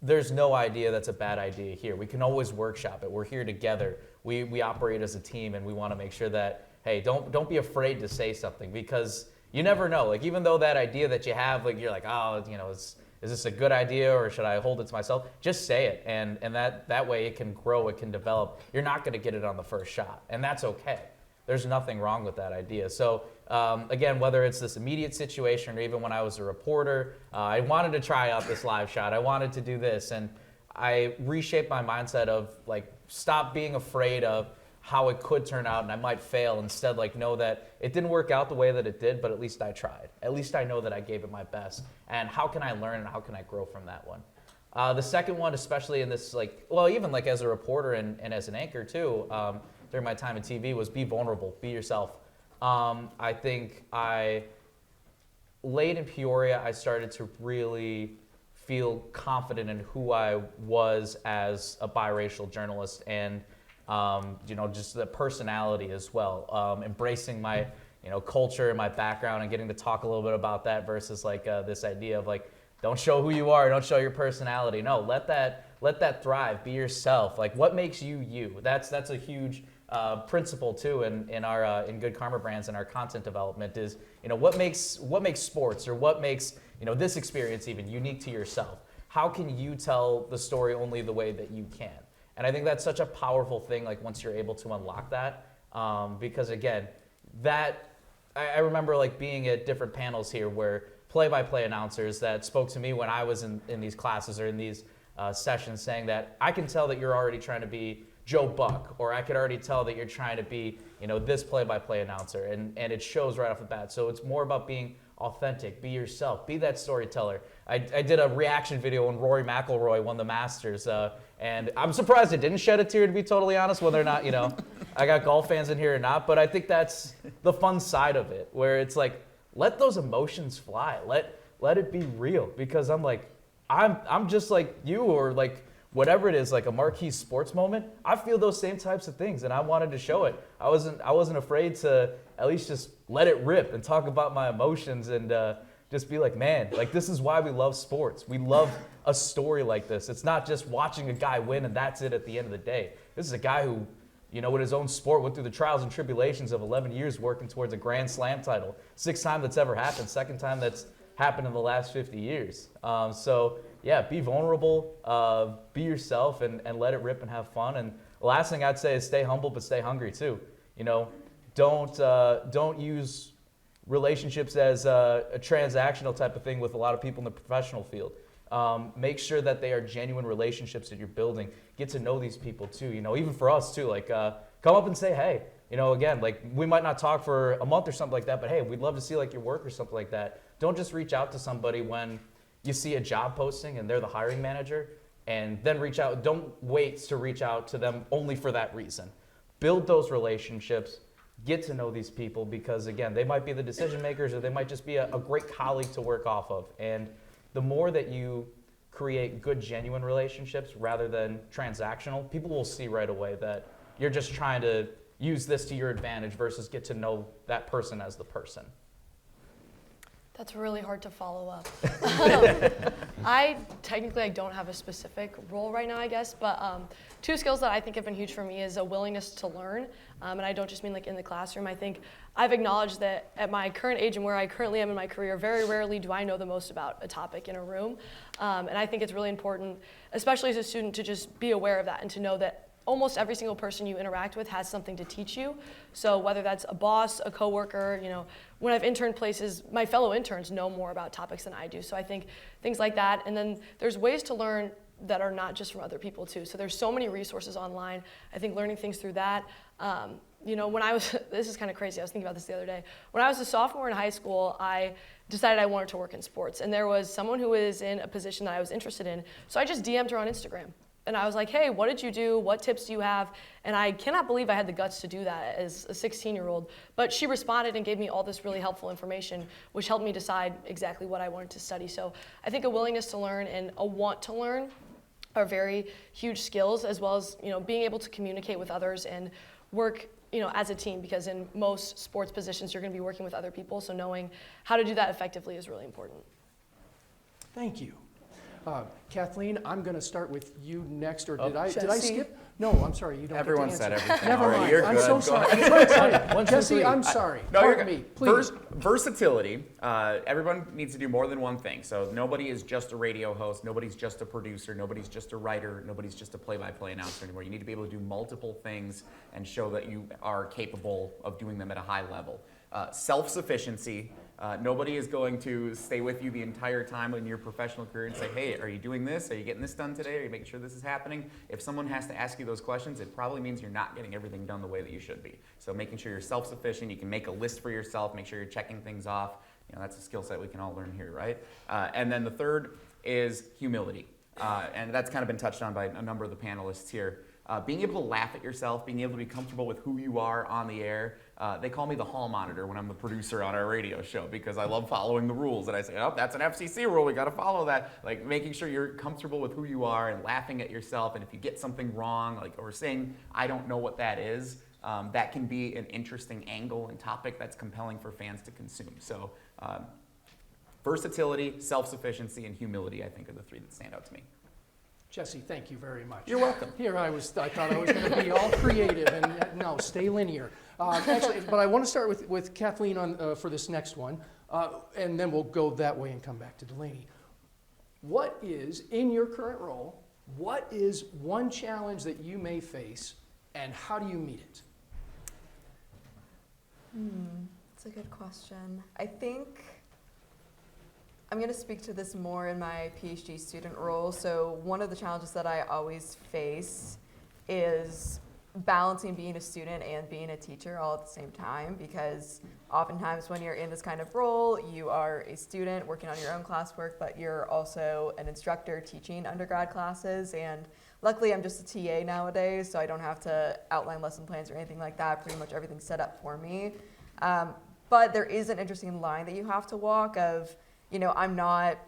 there's no idea that's a bad idea here. We can always workshop it. We're here together. We operate as a team, and we want to make sure that, hey, don't be afraid to say something, because you never know. Like, even though that idea that you have, like, you're like, oh, you know, is this a good idea, or should I hold it to myself? Just say it, and that way it can grow, it can develop. You're not going to get it on the first shot, and that's okay. There's nothing wrong with that idea. So again, whether it's this immediate situation or even when I was a reporter, I wanted to try out this live shot. I wanted to do this, and I reshaped my mindset of like, stop being afraid of how it could turn out and I might fail. Instead, like, know that it didn't work out the way that it did, but at least I tried. At least I know that I gave it my best. And how can I learn and how can I grow from that one? The second one, especially in this, like, well, even like as a reporter and as an anchor too, during my time in TV, was be vulnerable, be yourself. I think late in Peoria, I started to really feel confident in who I was as a biracial journalist, and just the personality as well. Embracing my culture and my background and getting to talk a little bit about that versus like this idea of like, don't show who you are, don't show your personality. No, let that thrive. Be yourself. Like, what makes you you? That's a huge principle too in our in Good Karma Brands and our content development is what makes sports or what makes this experience even unique to yourself. How can you tell the story only the way that you can? And I think that's such a powerful thing. Like, once you're able to unlock that, because again, I remember like being at different panels here where play-by-play announcers that spoke to me when I was in these classes or in these sessions, saying that I can tell that you're already trying to be Joe Buck, or I could already tell that you're trying to be, this play-by-play announcer, and it shows right off the bat. So it's more about being authentic, be yourself, be that storyteller. I did a reaction video when Rory McIlroy won the Masters, and I'm surprised it didn't shed a tear, to be totally honest, whether or not, I got golf fans in here or not, but I think that's the fun side of it, where it's like, let those emotions fly, let it be real, because I'm just like you, or like whatever it is, like a marquee sports moment. I feel those same types of things, and I wanted to show it. I wasn't afraid to at least just let it rip and talk about my emotions, and just be like, man, like, this is why we love sports. We love a story like this. It's not just watching a guy win and that's it at the end of the day. This is a guy who, in his own sport went through the trials and tribulations of 11 years working towards a Grand Slam title. 6th time that's ever happened, 2nd time that's happened in the last 50 years. So yeah, be vulnerable, be yourself, and let it rip and have fun. And the last thing I'd say is stay humble, but stay hungry too. Don't use relationships as a transactional type of thing with a lot of people in the professional field. Make sure that they are genuine relationships that you're building. Get to know these people too. Even for us too, like come up and say, hey, again, like, we might not talk for a month or something like that, but hey, we'd love to see like your work or something like that. Don't just reach out to somebody when you see a job posting and they're the hiring manager, and then reach out. Don't wait to reach out to them only for that reason. Build those relationships. Get to know these people, because again, they might be the decision makers, or they might just be a great colleague to work off of. And the more that you create good, genuine relationships rather than transactional, people will see right away that you're just trying to use this to your advantage versus get to know that person as the person. That's really hard to follow up. I don't have a specific role right now, I guess, but 2 skills that I think have been huge for me is a willingness to learn, and I don't just mean like in the classroom. I think I've acknowledged that at my current age and where I currently am in my career, very rarely do I know the most about a topic in a room, and I think it's really important, especially as a student, to just be aware of that and to know that almost every single person you interact with has something to teach you. So whether that's a boss, a coworker, when I've interned places, my fellow interns know more about topics than I do. So I think things like that. And then there's ways to learn that are not just from other people too. So there's so many resources online. I think learning things through that. When I was, this is kind of crazy, I was thinking about this the other day. When I was a sophomore in high school, I decided I wanted to work in sports. And there was someone who was in a position that I was interested in. So I just DM'd her on Instagram. And I was like, hey, what did you do? What tips do you have? And I cannot believe I had the guts to do that as a 16-year-old. But she responded and gave me all this really helpful information, which helped me decide exactly what I wanted to study. So I think a willingness to learn and a want to learn are very huge skills, as well as, you know, being able to communicate with others and work, you know, as a team, because in most sports positions you're going to be working with other people, so knowing how to do that effectively is really important. Thank you. Kathleen, I'm going to start with you next, or Oh, did I Jesse. skip? No, I'm sorry, you don't Everyone get to said answer. everything Never already. mind. You're I'm good. so Go sorry. ahead. I'm trying to tell you. 1, 2, Jesse, 3. I'm sorry. No, you're Pardon good. me, please. Versatility. Everyone needs to do more than one thing. So nobody is just a radio host. Nobody's just a producer. Nobody's just a writer. Nobody's just a play-by-play announcer anymore. You need to be able to do multiple things and show that you are capable of doing them at a high level. Self-sufficiency. Nobody is going to stay with you the entire time in your professional career and say, hey, are you doing this? Are you getting this done today? Are you making sure this is happening? If someone has to ask you those questions, it probably means you're not getting everything done the way that you should be. So making sure you're self-sufficient, you can make a list for yourself, make sure you're checking things off. You know, that's a skill set we can all learn here, right? And then the third is humility. And that's kind of been touched on by a number of the panelists here. Being able to laugh at yourself, being able to be comfortable with who you are on the air. They call me the hall monitor when I'm the producer on our radio show because I love following the rules. And I say, oh, that's an FCC rule, we gotta follow that. Like making sure you're comfortable with who you are and laughing at yourself. And if you get something wrong, like or saying, I don't know what that is, that can be an interesting angle and topic that's compelling for fans to consume. So versatility, self-sufficiency, and humility, I think, are the three that stand out to me. Jesse, thank you very much. You're welcome. Here I thought I was going to be all creative, and no, stay linear. Actually, but I want to start with Kathleen on for this next one, and then we'll go that way and come back to Delaney. What is, in your current role, what is one challenge that you may face, and how do you meet it? That's a good question. I think I'm going to speak to this more in my PhD student role. So one of the challenges that I always face is balancing being a student and being a teacher all at the same time, because oftentimes when you're in this kind of role, you are a student working on your own classwork, but you're also an instructor teaching undergrad classes. And luckily I'm just a TA nowadays, so I don't have to outline lesson plans or anything like that. Pretty much everything's set up for me. But there is an interesting line that you have to walk of, you know, I'm not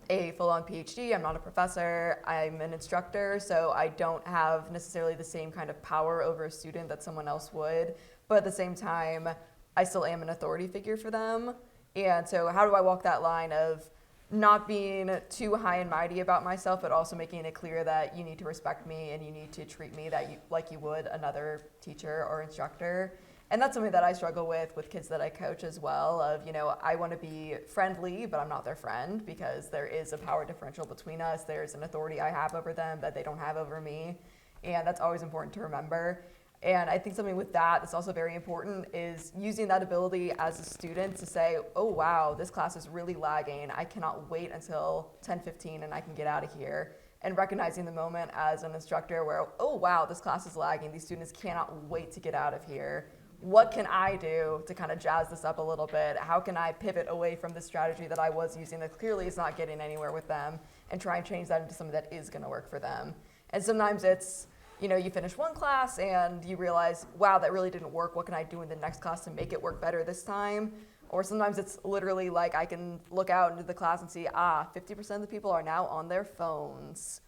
a full-on PhD, I'm not a professor, I'm an instructor, so I don't have necessarily the same kind of power over a student that someone else would, but at the same time, I still am an authority figure for them. And so how do I walk that line of not being too high and mighty about myself, but also making it clear that you need to respect me and you need to treat me like you would another teacher or instructor. And that's something that I struggle with kids that I coach as well, of, you know, I want to be friendly, but I'm not their friend because there is a power differential between us. There's an authority I have over them that they don't have over me. And that's always important to remember. And I think something with that that's also very important is using that ability as a student to say, oh, wow, this class is really lagging. I cannot wait until 10:15 and I can get out of here. And recognizing the moment as an instructor where, oh, wow, this class is lagging. These students cannot wait to get out of here. What can I do to kind of jazz this up a little bit? How can I pivot away from the strategy that I was using that clearly is not getting anywhere with them and try and change that into something that is going to work for them? And sometimes it's, you know, you finish one class and you realize, wow, that really didn't work. What can I do in the next class to make it work better this time? Or sometimes it's literally like I can look out into the class and see, 50% of the people are now on their phones.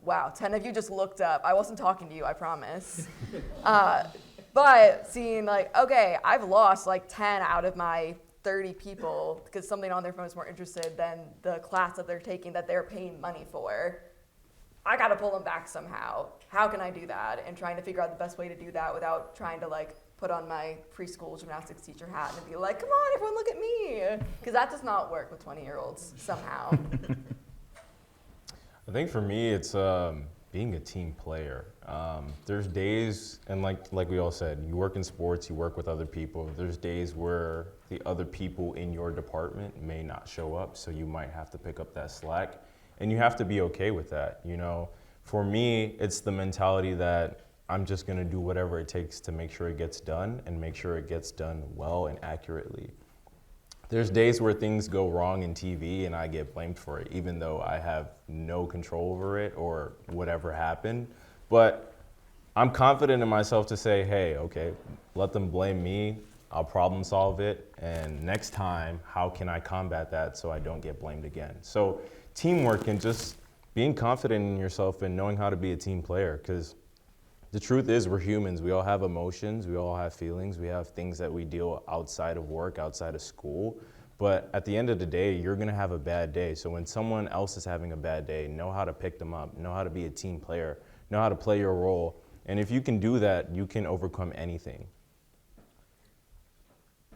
Wow, 10 of you just looked up. I wasn't talking to you, I promise. But seeing like, okay, I've lost like 10 out of my 30 people because something on their phone is more interested than the class that they're taking that they're paying money for. I got to pull them back somehow. How can I do that? And trying to figure out the best way to do that without trying to like put on my preschool gymnastics teacher hat and be like, come on, everyone look at me. Because that does not work with 20-year-olds somehow. I think for me, it's being a team player. There's days, and like we all said, you work in sports, you work with other people. There's days where the other people in your department may not show up, so you might have to pick up that slack. And you have to be okay with that, you know. For me, it's the mentality that I'm just gonna do whatever it takes to make sure it gets done and make sure it gets done well and accurately. There's days where things go wrong in TV and I get blamed for it, even though I have no control over it or whatever happened. But I'm confident in myself to say, hey, okay, let them blame me, I'll problem solve it, and next time, how can I combat that so I don't get blamed again? So teamwork and just being confident in yourself and knowing how to be a team player, because the truth is we're humans. We all have emotions, we all have feelings, we have things that we deal outside of work, outside of school. But at the end of the day, you're gonna have a bad day. So when someone else is having a bad day, know how to pick them up, know how to be a team player, know how to play your role. And if you can do that, you can overcome anything.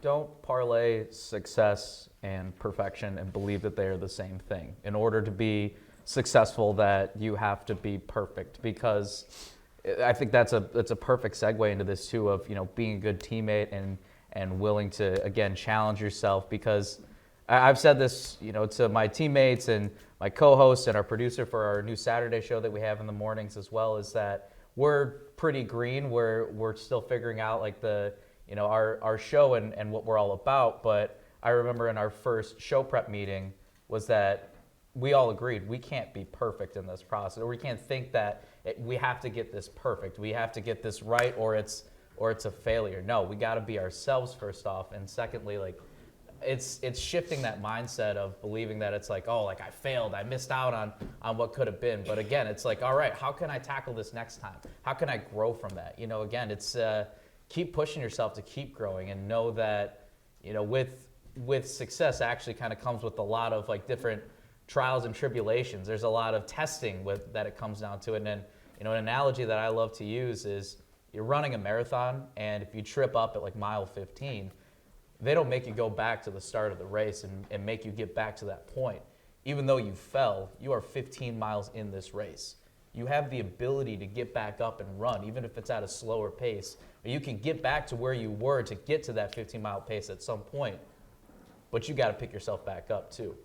Don't parlay success and perfection and believe that they are the same thing. In order to be successful, that you have to be perfect, because I think that's a perfect segue into this too, of being a good teammate and willing to, again, challenge yourself, because I've said this to my teammates and my co-host and our producer for our new Saturday show that we have in the mornings as well, is that we're pretty green. We're still figuring out like our show and what we're all about. But I remember in our first show prep meeting was that we all agreed we can't be perfect in this process, or we can't think that we have to get this perfect. We have to get this right, or it's a failure. No, we got to be ourselves first off, and secondly, like it's shifting that mindset of believing that it's like, oh, like I failed, I missed out on what could have been. But again, it's like, all right, how can I tackle this next time? How can I grow from that? Again, it's keep pushing yourself to keep growing, and know that with success actually kind of comes with a lot of like different trials and tribulations. There's a lot of testing that it comes down to. And then an analogy that I love to use is you're running a marathon, and if you trip up at like mile 15, they don't make you go back to the start of the race and make you get back to that point. Even though you fell, you are 15 miles in this race. You have the ability to get back up and run, even if it's at a slower pace. Or you can get back to where you were to get to that 15-mile pace at some point, but you got to pick yourself back up too.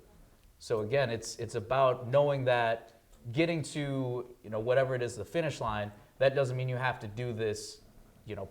So again, it's about knowing that getting to whatever it is, the finish line, that doesn't mean you have to do this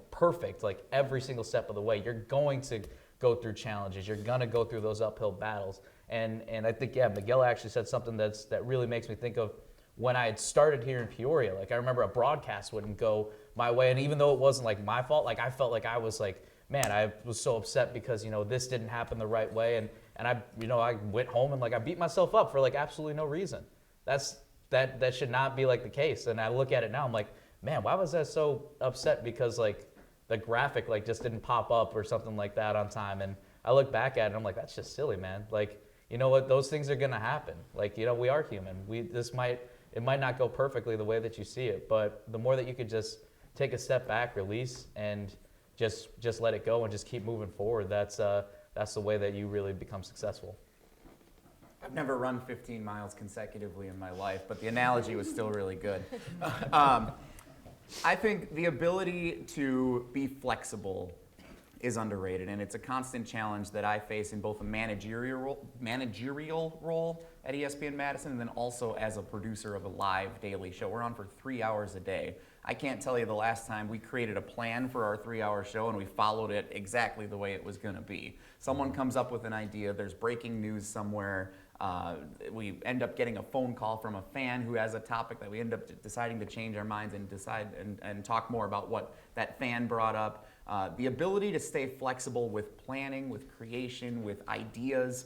perfect like every single step of the way. You're going to go through challenges. You're gonna go through those uphill battles. And I think Miguel actually said something that really makes me think of when I had started here in Peoria. Like I remember a broadcast wouldn't go my way, and even though it wasn't like my fault, like I felt like I was like, man, I was so upset because this didn't happen the right way, and I went home and like I beat myself up for like absolutely no reason. That should not be like the case. And I look at it now, I'm like, man, why was I so upset because like the graphic like just didn't pop up or something like that on time? And I look back at it and I'm like, that's just silly, man. Like, you know what, those things are gonna happen. Like, we are human. It might not go perfectly the way that you see it, but the more that you could just take a step back, release, and just let it go and just keep moving forward, that's the way that you really become successful. I've never run 15 miles consecutively in my life, but the analogy was still really good. I think the ability to be flexible is underrated, and it's a constant challenge that I face in both a managerial role at ESPN Madison and then also as a producer of a live daily show. We're on for 3 hours a day. I can't tell you the last time we created a plan for our 3-hour show and we followed it exactly the way it was going to be. Someone comes up with an idea, there's breaking news somewhere, we end up getting a phone call from a fan who has a topic that we end up deciding to change our minds and decide and talk more about what that fan brought up. The ability to stay flexible with planning, with creation, with ideas.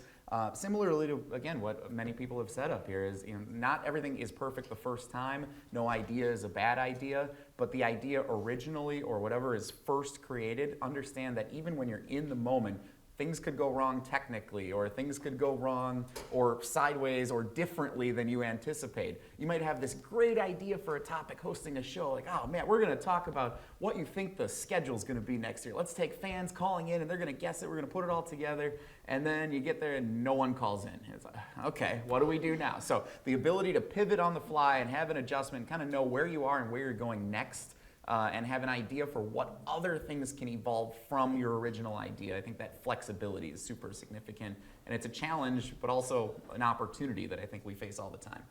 Similarly to, again, what many people have said up here is, not everything is perfect the first time. No idea is a bad idea, but the idea originally or whatever is first created, understand that even when you're in the moment, things could go wrong technically, or things could go wrong or sideways or differently than you anticipate. You might have this great idea for a topic hosting a show, like, oh man, we're gonna talk about what you think the schedule's gonna be next year. Let's take fans calling in and they're gonna guess it, we're gonna put it all together, and then you get there and no one calls in. It's like, okay, what do we do now? So the ability to pivot on the fly and have an adjustment, kind of know where you are and where you're going next, and have an idea for what other things can evolve from your original idea. I think that flexibility is super significant, and it's a challenge, but also an opportunity that I think we face all the time.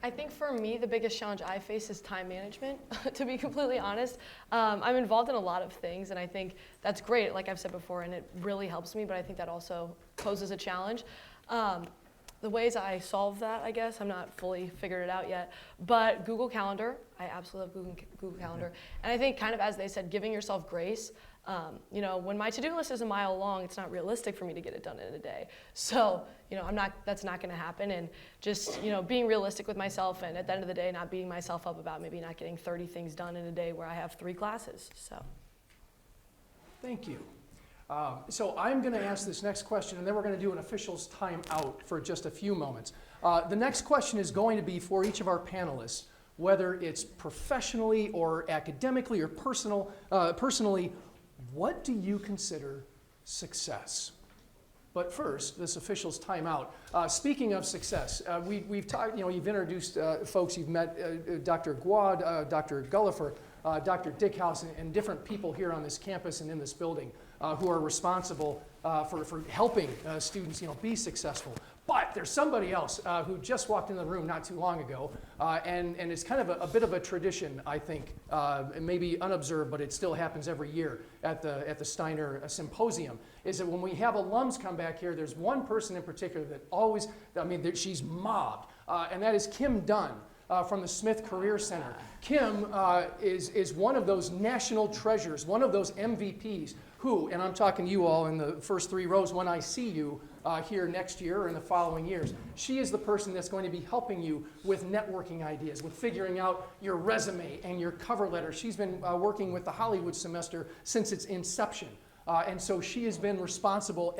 I think for me, the biggest challenge I face is time management, to be completely honest. I'm involved in a lot of things, and I think that's great, like I've said before, and it really helps me, but I think that also poses a challenge. The ways I solve that, I guess, I'm not fully figured it out yet, but Google Calendar, I absolutely love Google Calendar. And I think kind of as they said, giving yourself grace. When my to-do list is a mile long, it's not realistic for me to get it done in a day. So, that's not going to happen. And just, being realistic with myself, and at the end of the day, not beating myself up about maybe not getting 30 things done in a day where I have 3 classes. So. Thank you. So I'm going to ask this next question, and then we're going to do an official's time out for just a few moments. The next question is going to be for each of our panelists, whether it's professionally or academically or personally, what do you consider success? But first, this official's time out. Speaking of success, we've talked, you've introduced folks, you've met Dr. Aguei, Dr. Gullifer, Dr. Dickhouse, and different people here on this campus and in this building who are responsible for helping students be successful. But there's somebody else who just walked into the room not too long ago, and it's kind of a bit of a tradition, I think, and maybe unobserved, but it still happens every year at the Steiner Symposium, is that when we have alums come back here, there's one person in particular that always, she's mobbed, and that is Kim Dunn. From the Smith Career Center. Kim is one of those national treasures, one of those MVPs who, and I'm talking to you all in the first 3 rows when I see you here next year or in the following years, she is the person that's going to be helping you with networking ideas, with figuring out your resume and your cover letter. She's been working with the Hollywood semester since its inception. And so she has been responsible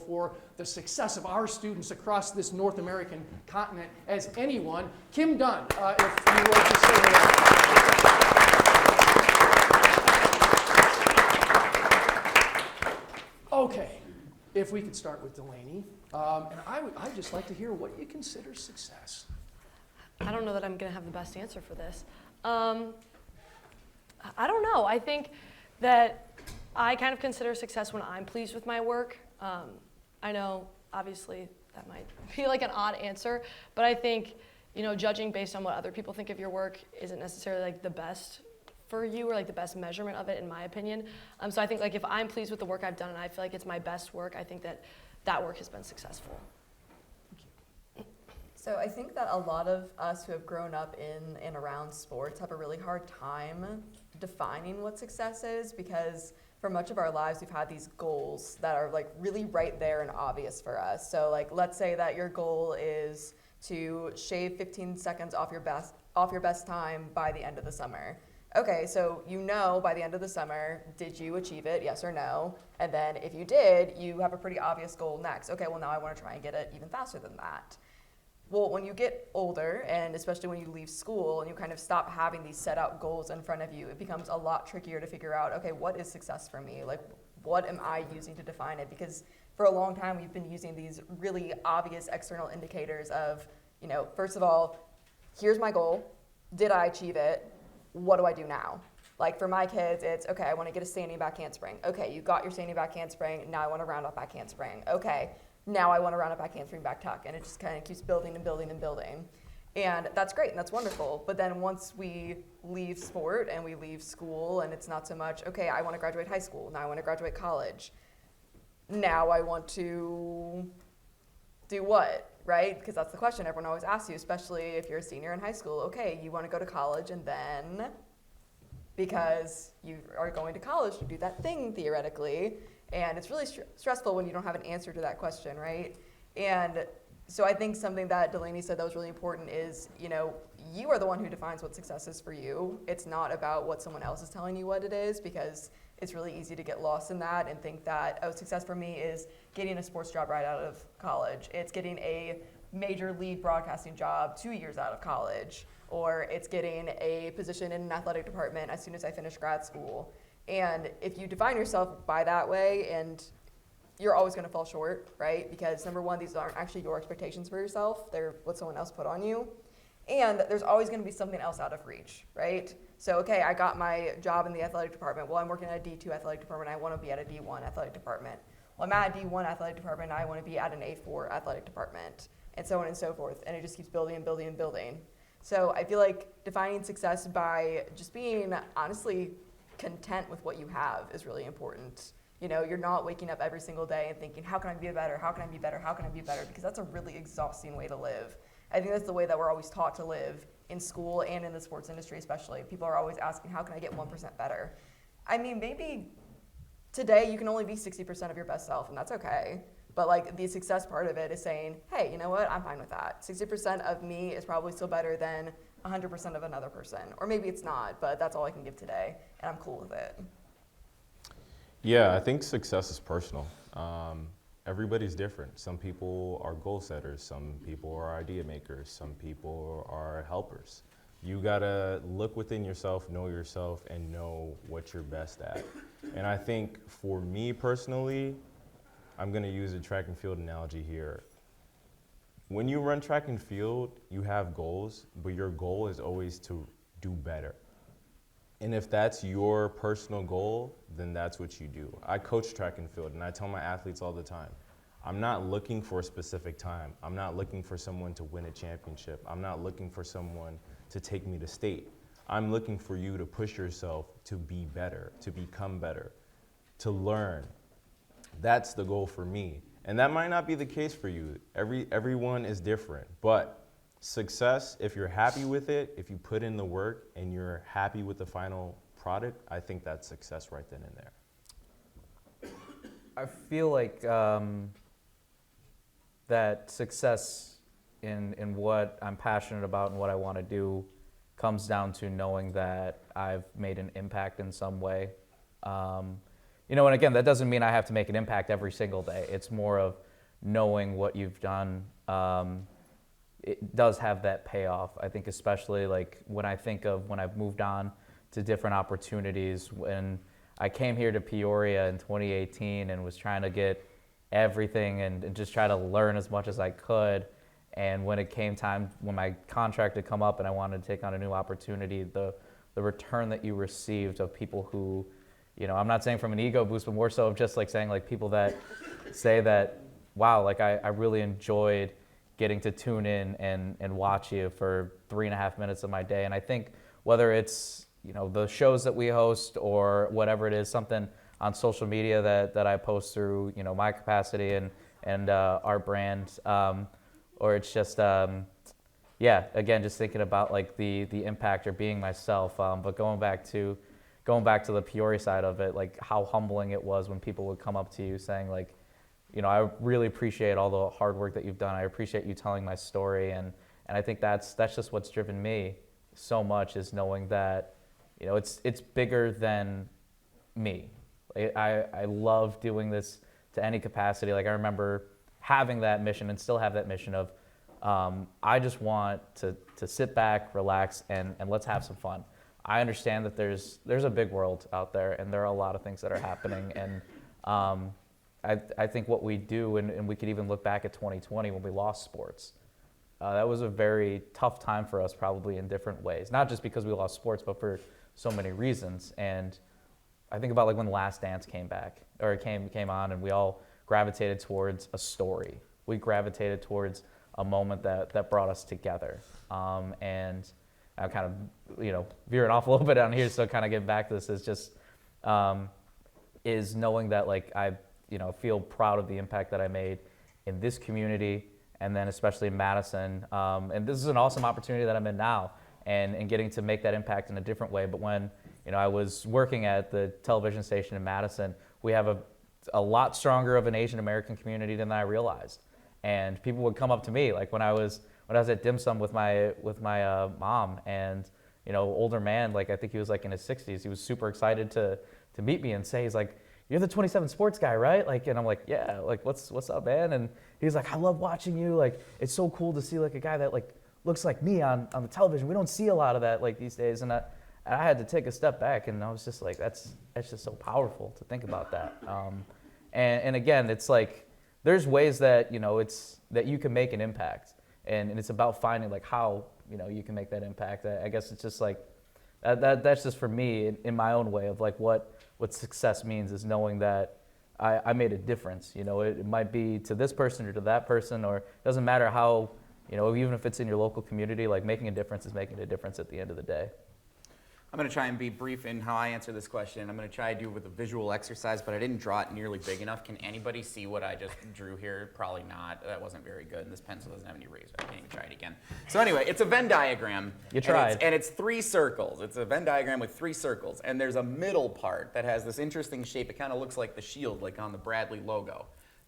for the success of our students across this North American continent as anyone. Kim Dunn, if you would like to say hello. Okay, if we could start with Delaney. And I'd just like to hear what you consider success. I don't know that I'm going to have the best answer for this. I don't know. I think that I kind of consider success when I'm pleased with my work. I know, obviously, that might be like an odd answer, but I think, judging based on what other people think of your work isn't necessarily like the best for you or like the best measurement of it, in my opinion. So I think like if I'm pleased with the work I've done and I feel like it's my best work, I think that work has been successful. So I think that a lot of us who have grown up in and around sports have a really hard time defining what success is, because for much of our lives we've had these goals that are like really right there and obvious for us. So like let's say that your goal is to shave 15 seconds off your best time by the end of the summer. Okay, so by the end of the summer, did you achieve it, yes or no? And then if you did, you have a pretty obvious goal next. Okay, well now I want to try and get it even faster than that. Well, when you get older, and especially when you leave school and you kind of stop having these set out goals in front of you, it becomes a lot trickier to figure out, okay, what is success for me? Like, what am I using to define it? Because for a long time, we've been using these really obvious external indicators of, first of all, here's my goal. Did I achieve it? What do I do now? Like for my kids, it's, okay, I want to get a standing back handspring. Okay, you got your standing back handspring. Now I want to round off back handspring. Okay. Now I want to round up back handspring, back tuck, and it just kind of keeps building and building and building. And that's great, and that's wonderful. But then once we leave sport and we leave school, and it's not so much, okay, I want to graduate high school, now I want to graduate college. Now I want to do what, right? Because that's the question everyone always asks you, especially if you're a senior in high school. Okay, you want to go to college, and then, because you are going to college to do that thing, theoretically, and it's really stressful when you don't have an answer to that question, right? And so I think something that Delaney said that was really important is, you are the one who defines what success is for you. It's not about what someone else is telling you what it is, because it's really easy to get lost in that and think that, success for me is getting a sports job right out of college. It's getting a major league broadcasting job 2 years out of college, or it's getting a position in an athletic department as soon as I finish grad school. And if you define yourself by that way, and you're always going to fall short, right? Because number one, these aren't actually your expectations for yourself. They're what someone else put on you. And there's always going to be something else out of reach, right? So, okay, I got my job in the athletic department. Well, I'm working at a D2 athletic department. I want to be at a D1 athletic department. Well, I'm at a D1 athletic department. I want to be at an A4 athletic department, and so on and so forth. And it just keeps building and building and building. So I feel like defining success by just being honestly content with what you have is really important. You're not waking up every single day and thinking, how can I be better? How can I be better? How can I be better? Because that's a really exhausting way to live. I think that's the way that we're always taught to live in school and in the sports industry especially. People are always asking, how can I get 1% better? I mean, maybe today you can only be 60% of your best self, and that's okay. But like the success part of it is saying, hey, you know what? I'm fine with that. 60% of me is probably still better than 100% of another person. Or maybe it's not, but that's all I can give today, and I'm cool with it. Yeah, I think success is personal. Everybody's different. Some people are goal setters, some people are idea makers, some people are helpers. You gotta look within yourself, and know what you're best at. And I think for me personally, I'm gonna use a track and field analogy here. When you run track and field, you have goals, but your goal is always to do better. And if that's your personal goal, then that's what you do. I coach track and field, and I tell my athletes all the time, I'm not looking for a specific time. I'm not looking for someone to win a championship. I'm not looking for someone to take me to state. I'm looking for you to push yourself to be better, to become better, to learn. That's the goal for me. And that might not be the case for you. Everyone is different, but success, if you're happy with it, if you put in the work and you're happy with the final product, I think that's success right then and there. I feel like that success in what I'm passionate about and what I want to do comes down to knowing that I've made an impact in some way. And again, that doesn't mean I have to make an impact every single day. It's more of knowing what you've done. It does have that payoff. I think especially like when I think of when I've moved on to different opportunities. When I came here to Peoria in 2018 and was trying to get everything and just try to learn as much as I could. And when it came time, when my contract had come up and I wanted to take on a new opportunity, the return that you received of people who, I'm not saying from an ego boost, but more so of just like saying like people that say that, wow, like I really enjoyed getting to tune in and watch you for 3.5 minutes of my day. And I think whether it's, the shows that we host or whatever it is, something on social media that I post through, my capacity and our brand, or it's just, again, just thinking about like the impact or being myself. But going back to the Peoria side of it, like how humbling it was when people would come up to you saying like, I really appreciate all the hard work that you've done. I appreciate you telling my story. And I think that's just what's driven me so much, is knowing that, it's bigger than me. I love doing this to any capacity. Like I remember having that mission and still have that mission of, I just want to sit back, relax, and let's have some fun. I understand that there's a big world out there and there are a lot of things that are happening. And I think what we do, and we could even look back at 2020 when we lost sports, that was a very tough time for us probably in different ways. Not just because we lost sports, but for so many reasons. And I think about like when The Last Dance came back, or it came on, and we all gravitated towards a story. We gravitated towards a moment that brought us together. And I'm kind of, veering off a little bit down here, so kind of getting back to this is just, is knowing that like I, feel proud of the impact that I made in this community, and then especially in Madison. And this is an awesome opportunity that I'm in now, and getting to make that impact in a different way. But when, I was working at the television station in Madison, we have a lot stronger of an Asian American community than I realized. And people would come up to me, like when I was at dim sum with my mom, and older man, like I think he was like in his 60s, he was super excited to meet me and say, he's like, "You're the 27 Sports guy, right?" Like, and I'm like, "Yeah, like what's up, man?" And he's like, "I love watching you. Like, it's so cool to see like a guy that like looks like me on the television. We don't see a lot of that like these days." And I had to take a step back, and I was just like, that's just so powerful to think about that. And again, it's like there's ways that it's that you can make an impact, and it's about finding like how you can make that impact. I guess it's just like that's just for me in my own way of like what success means, is knowing that I made a difference. It might be to this person or to that person, or it doesn't matter how, even if it's in your local community, like making a difference is making a difference at the end of the day. I'm going to try and be brief in how I answer this question. I'm going to try to do it with a visual exercise, but I didn't draw it nearly big enough. Can anybody see what I just drew here? Probably not. That wasn't very good. And this pencil doesn't have any razor. I can't even try it again. So anyway, it's a Venn diagram. You tried. And it's 3 circles. It's a Venn diagram with 3 circles. And there's a middle part that has this interesting shape. It kind of looks like the shield, like on the Bradley logo.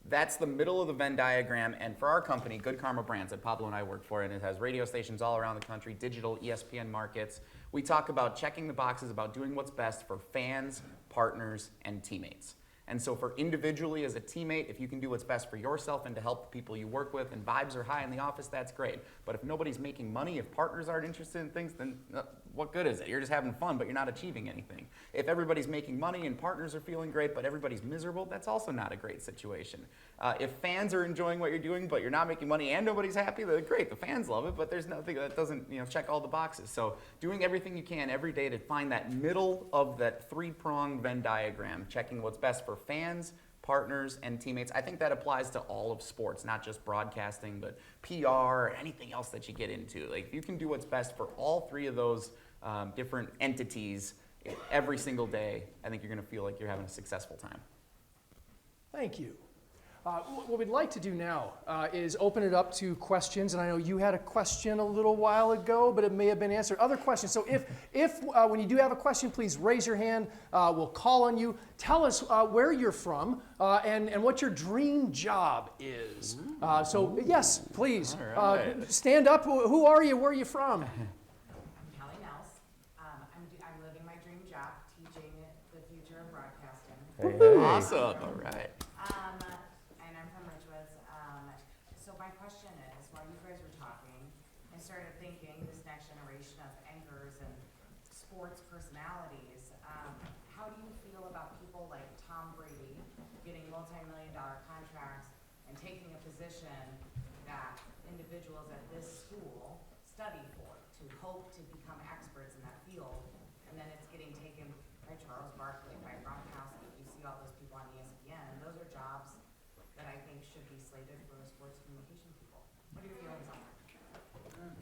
That's the middle of the Venn diagram, and for our company, Good Karma Brands, that Pablo and I work for, and it has radio stations all around the country, digital, ESPN markets, we talk about checking the boxes, about doing what's best for fans, partners, and teammates. And so for individually as a teammate, if you can do what's best for yourself and to help the people you work with, and vibes are high in the office, that's great. But if nobody's making money, if partners aren't interested in things, then what good is it? You're just having fun, but you're not achieving anything. If everybody's making money and partners are feeling great, but everybody's miserable, that's also not a great situation. If fans are enjoying what you're doing, but you're not making money and nobody's happy, then great, the fans love it, but there's nothing that doesn't check all the boxes. So doing everything you can every day to find that middle of that 3-pronged Venn diagram, checking what's best for fans, partners, and teammates. I think that applies to all of sports, not just broadcasting, but PR or anything else that you get into. Like, if you can do what's best for all 3 of those different entities every single day, I think you're going to feel like you're having a successful time. Thank you. What we'd like to do now is open it up to questions, and I know you had a question a little while ago, but it may have been answered. Other questions. So if when you do have a question, please raise your hand. We'll call on you. Tell us where you're from and what your dream job is. So yes, please stand up. Who are you? Where are you from? Charley. I'm living my dream job, teaching the future of broadcasting. Hey. Awesome. All right. And I'm from Richwoods. So my question is, while you guys were talking, I started thinking this next generation of anchors and sports personalities. How do you feel about people like Tom Brady getting multi-million-dollar contracts and taking a position that individuals at this school study for, to hope to become experts in that field, and then it's getting taken by Charles Barkley, by Gronkowski. You see all those people on ESPN, and those are jobs that I think should be slated for sports communication people. What are your feelings on that?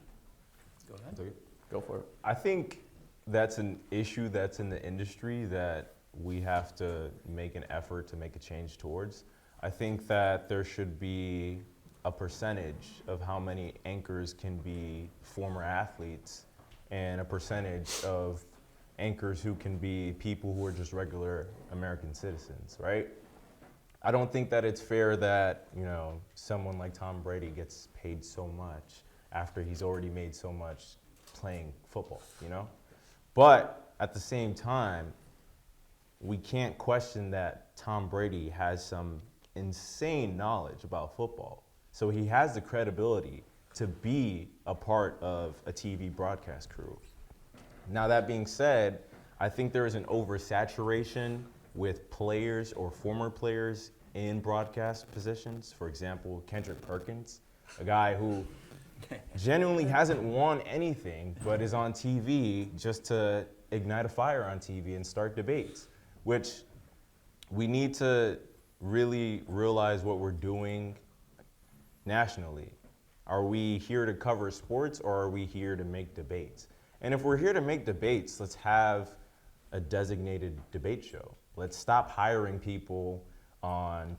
Go ahead. Go for it. I think that's an issue that's in the industry that we have to make an effort to make a change towards. I think that there should be a percentage of how many anchors can be former athletes and a percentage of anchors who can be people who are just regular American citizens, right? I don't think that it's fair that, someone like Tom Brady gets paid so much after he's already made so much playing football, But at the same time, we can't question that Tom Brady has some insane knowledge about football. So he has the credibility to be a part of a TV broadcast crew. Now, that being said, I think there is an oversaturation with players or former players in broadcast positions. For example, Kendrick Perkins, a guy who genuinely hasn't won anything but is on TV just to ignite a fire on TV and start debates, which we need to really realize what we're doing nationally. Are we here to cover sports, or are we here to make debates? And if we're here to make debates, let's have a designated debate show. Let's stop hiring people on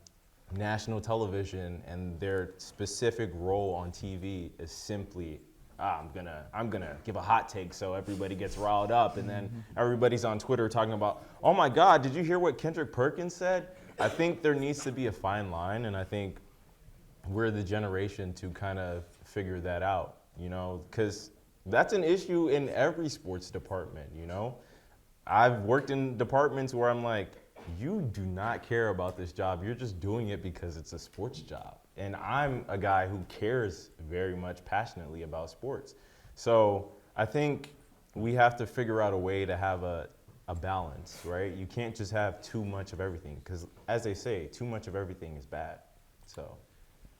national television and their specific role on TV is simply, I'm gonna give a hot take so everybody gets riled up, and then everybody's on Twitter talking about, oh my God, did you hear what Kendrick Perkins said? I think there needs to be a fine line, and I think we're the generation to kind of figure that out, because that's an issue in every sports department, I've worked in departments where I'm like, you do not care about this job. You're just doing it because it's a sports job. And I'm a guy who cares very much passionately about sports. So I think we have to figure out a way to have a balance, right? You can't just have too much of everything, because as they say, too much of everything is bad. So.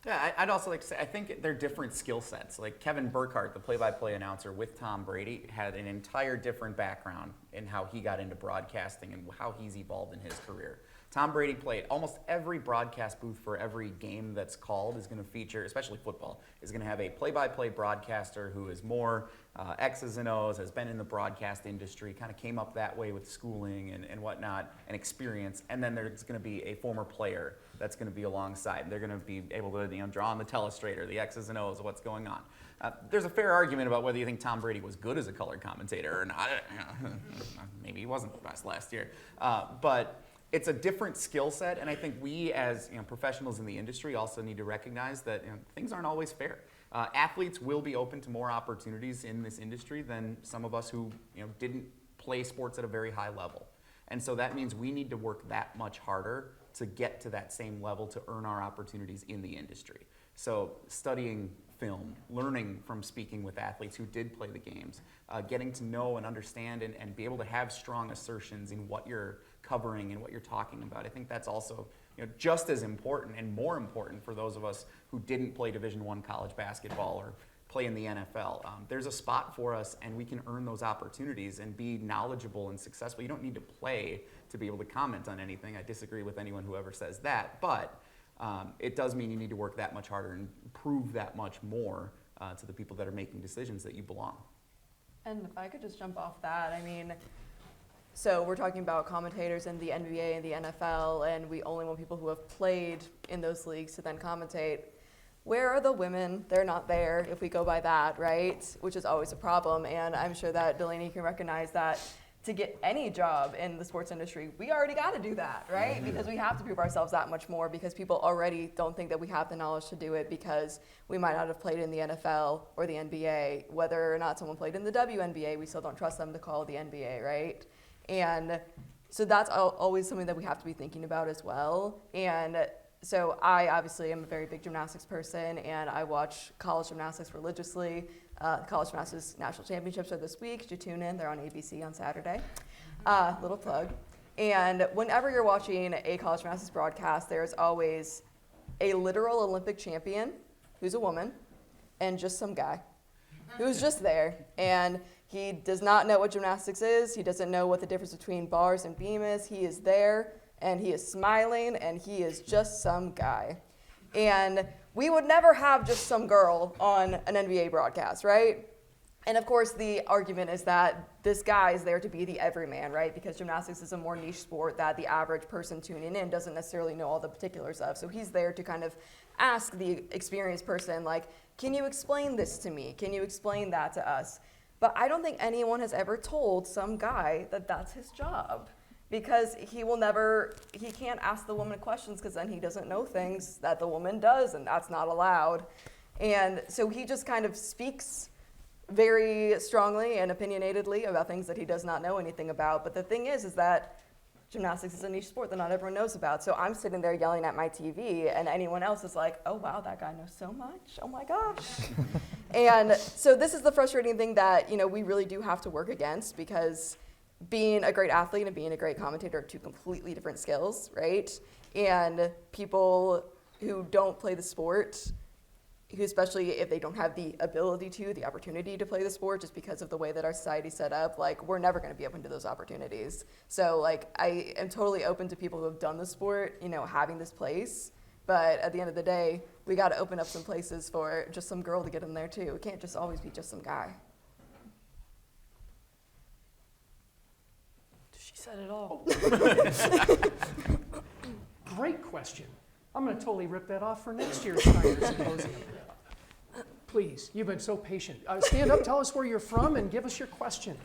Yeah, I'd also like to say, I think they're different skill sets. Like Kevin Burkhardt, the play-by-play announcer with Tom Brady, had an entire different background in how he got into broadcasting and how he's evolved in his career. Tom Brady played. Almost every broadcast booth for every game that's called is going to feature, especially football, is going to have a play-by-play broadcaster who is more X's and O's, has been in the broadcast industry, kind of came up that way with schooling and whatnot, and experience. And then there's going to be a former player that's going to be alongside. They're going to be able to draw on the telestrator, the X's and O's of what's going on. There's a fair argument about whether you think Tom Brady was good as a color commentator or not. Maybe he wasn't the best last year. But it's a different skill set, and I think we as professionals in the industry also need to recognize that things aren't always fair. Athletes will be open to more opportunities in this industry than some of us who didn't play sports at a very high level. And so that means we need to work that much harder to get to that same level to earn our opportunities in the industry. So studying film, learning from speaking with athletes who did play the games, getting to know and understand and be able to have strong assertions in what you're covering and what you're talking about. I think that's also just as important and more important for those of us who didn't play Division I college basketball or play in the NFL. There's a spot for us, and we can earn those opportunities and be knowledgeable and successful. You don't need to play to be able to comment on anything. I disagree with anyone who ever says that, but it does mean you need to work that much harder and prove that much more to the people that are making decisions that you belong. And if I could just jump off that, I mean, so we're talking about commentators in the NBA and the NFL, and we only want people who have played in those leagues to then commentate. Where are the women? They're not there if we go by that, right? Which is always a problem, and I'm sure that Delaney can recognize that to get any job in the sports industry, we already got to do that, right? Mm-hmm. Because we have to prove ourselves that much more because people already don't think that we have the knowledge to do it because we might not have played in the NFL or the NBA. Whether or not someone played in the WNBA, we still don't trust them to call the NBA, right? And so that's always something that we have to be thinking about as well. And so I obviously am a very big gymnastics person, and I watch college gymnastics religiously. College gymnastics national championships are this week. You tune in. They're on ABC on Saturday. Little plug. And whenever you're watching a college gymnastics broadcast, there's always a literal Olympic champion who's a woman and just some guy who's just there. And he does not know what gymnastics is. He doesn't know what the difference between bars and beam is. He is there, and he is smiling, and he is just some guy. And we would never have just some girl on an NBA broadcast, right? And of course, the argument is that this guy is there to be the everyman, right? Because gymnastics is a more niche sport that the average person tuning in doesn't necessarily know all the particulars of. So he's there to kind of ask the experienced person, like, can you explain this to me? Can you explain that to us? But I don't think anyone has ever told some guy that that's his job. Because he can't ask the woman questions because then he doesn't know things that the woman does, and that's not allowed. And so he just kind of speaks very strongly and opinionatedly about things that he does not know anything about. But the thing is that gymnastics is a niche sport that not everyone knows about. So I'm sitting there yelling at my TV, and anyone else is like, oh, wow, that guy knows so much. Oh, my gosh. And so this is the frustrating thing that, we really do have to work against, because being a great athlete and being a great commentator are two completely different skills, right? And people who don't play the sport, who especially if they don't have the ability to, the opportunity to play the sport just because of the way that our society's set up, we're never going to be open to those opportunities. So, I am totally open to people who have done the sport, having this place. But at the end of the day, we got to open up some places for just some girl to get in there too. It can't just always be just some guy. She said it all. Great question. I'm going to totally rip that off for next year's Steiner Symposium. Please, you've been so patient. Stand up, tell us where you're from, and give us your question.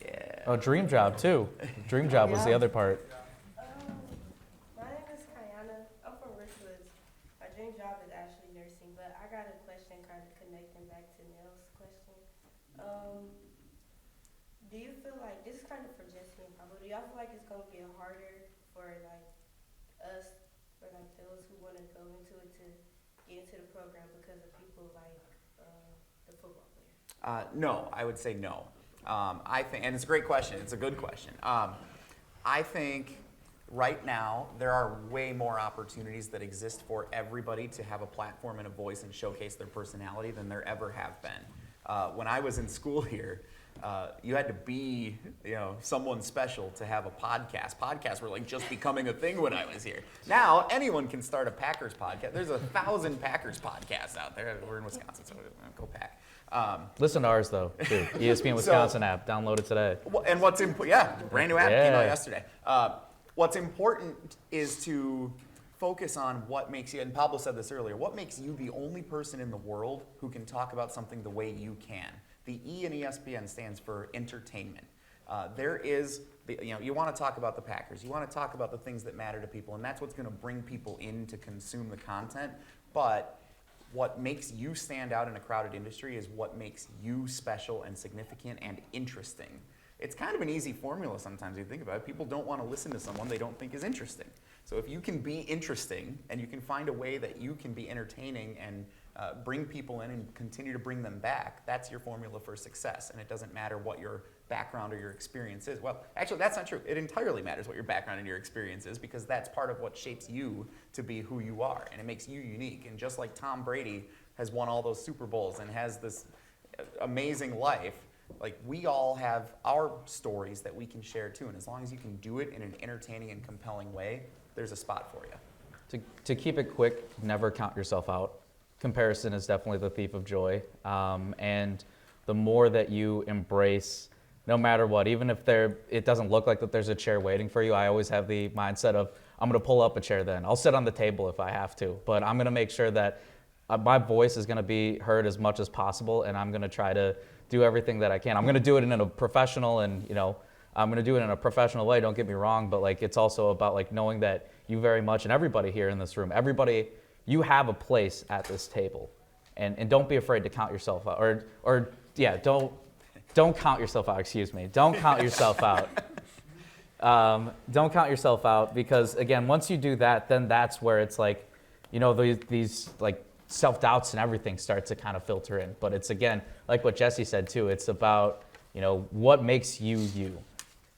Yeah. Oh, dream job too. Dream job was the other part. My name is Kayana. I'm from Richwoods. My dream job is actually nursing, but I got a question kind of connecting back to Nell's question. Do you feel like, this is kind of for Jessica and Pablo, do y'all feel like it's going to get harder for us, for those who want to go into it to get into the program because of people like the football player? No, I would say no. I think, and it's a great question. It's a good question. I think right now there are way more opportunities that exist for everybody to have a platform and a voice and showcase their personality than there ever have been. When I was in school here, you had to be, someone special to have a podcast. Podcasts were like just becoming a thing when I was here. Now anyone can start a Packers podcast. There's 1,000 Packers podcasts out there. We're in Wisconsin, so go Pack. Listen to ours though, too. ESPN Wisconsin app, download it today. And what's important? Brand new app came out yesterday. What's important is to focus on what makes you, and Pablo said this earlier, what makes you the only person in the world who can talk about something the way you can. The E in ESPN stands for entertainment. You want to talk about the Packers, you want to talk about the things that matter to people, and that's what's going to bring people in to consume the content. But what makes you stand out in a crowded industry is what makes you special and significant and interesting. It's kind of an easy formula sometimes you think about it. People don't want to listen to someone they don't think is interesting. So if you can be interesting and you can find a way that you can be entertaining and bring people in and continue to bring them back, that's your formula for success. And it doesn't matter what your background or your experience is. Well, actually, that's not true. It entirely matters what your background and your experience is, because that's part of what shapes you to be who you are. And it makes you unique. And just like Tom Brady has won all those Super Bowls and has this amazing life, like we all have our stories that we can share too. And as long as you can do it in an entertaining and compelling way, there's a spot for you. To keep it quick, never count yourself out. Comparison is definitely the thief of joy. And the more that you embrace, no matter what, even if it doesn't look like that there's a chair waiting for you, I always have the mindset of, I'm going to pull up a chair then. I'll sit on the table if I have to, but I'm going to make sure that my voice is going to be heard as much as possible, and I'm going to try to do everything that I can. I'm going to do it in a professional and, I'm going to do it in a professional way, don't get me wrong, but like it's also about like knowing that you very much, and everybody here in this room, you have a place at this table. And don't be afraid to count yourself out. Don't count yourself out, excuse me. Don't count yourself out. Don't count yourself out, because again, once you do that, then that's where it's like, these like self-doubts and everything start to kind of filter in. But it's, again, like what Jesse said too, it's about, what makes you you.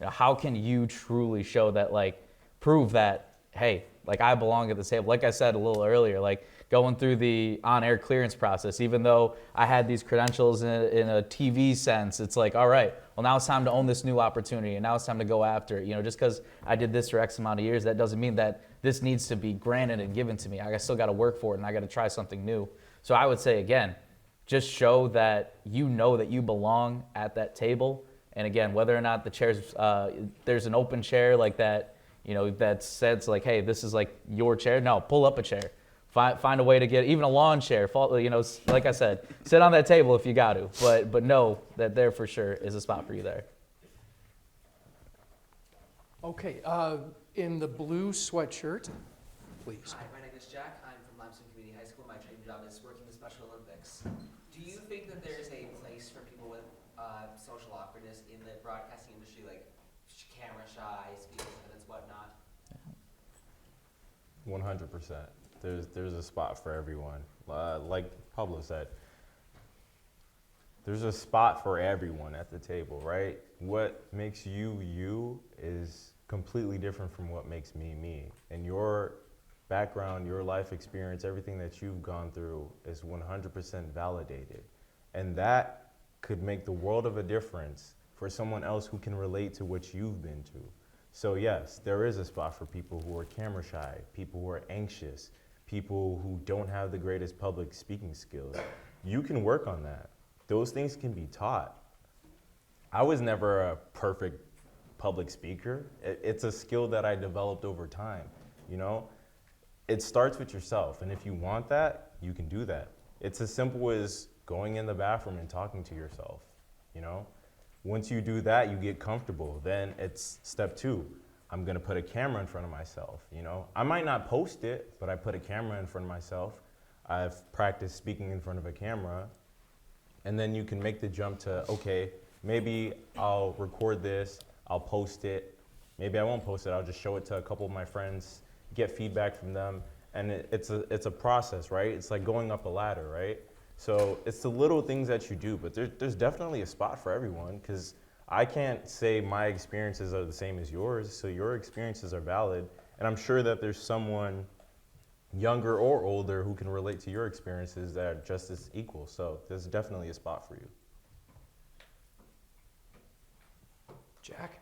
How can you truly show that, like, prove that, hey, like I belong at the table. Like I said a little earlier, like going through the on-air clearance process, even though I had these credentials in a TV sense, it's like, all right, well now it's time to own this new opportunity, and now it's time to go after it. Just because I did this for X amount of years, that doesn't mean that this needs to be granted and given to me. I still got to work for it, and I got to try something new. So I would say, again, just show that you know that you belong at that table. And again, whether or not the chairs, there's an open chair like that, that says like, hey, this is like your chair. No, pull up a chair. Find a way to get even a lawn chair. Like I said, sit on that table if you got to. But know that there for sure is a spot for you there. Okay, in the blue sweatshirt, please. Hi, my name is Jack. I'm from Limestone Community High School. My dream job is working the Special Olympics. Do you think that there's a place for people with social awkwardness in the broadcasting industry, like camera shy, speaking evidence, whatnot? 100%. There's a spot for everyone. Like Pablo said, there's a spot for everyone at the table, right? What makes you you is completely different from what makes me me. And your background, your life experience, everything that you've gone through is 100% validated. And that could make the world of a difference for someone else who can relate to what you've been to. So yes, there is a spot for people who are camera shy, people who are anxious, people who don't have the greatest public speaking skills. You can work on that. Those things can be taught. I was never a perfect public speaker. It's a skill that I developed over time, It starts with yourself, and if you want that, you can do that. It's as simple as going in the bathroom and talking to yourself, Once you do that, you get comfortable. Then it's step 2. I'm gonna put a camera in front of myself, I might not post it, but I put a camera in front of myself. I've practiced speaking in front of a camera. And then you can make the jump to, okay, maybe I'll record this, I'll post it. Maybe I won't post it, I'll just show it to a couple of my friends, get feedback from them. And it's a process, right? It's like going up a ladder, right? So it's the little things that you do, but there's definitely a spot for everyone, because I can't say my experiences are the same as yours, so your experiences are valid. And I'm sure that there's someone younger or older who can relate to your experiences that are just as equal. So there's definitely a spot for you. Jack,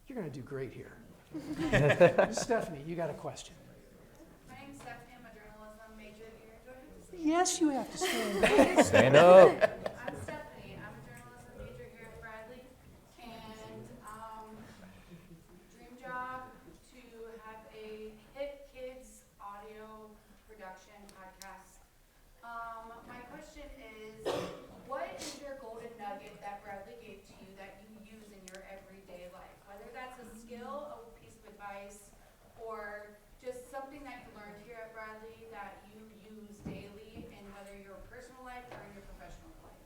you're going to do great here. Stephanie, you got a question. My name's Stephanie. I'm a journalism major here. Do I have to say Yes, you have to stand up. Stand up. I'm Stephanie. I'm a journalism major here at Bradley, and dream job to have a hit kids audio production podcast. My question is, what is your golden nugget that Bradley gave to you that you use in your everyday life? Whether that's a skill, a piece of advice, or just something that you learned here at Bradley that you use daily in whether your personal life or in your professional life.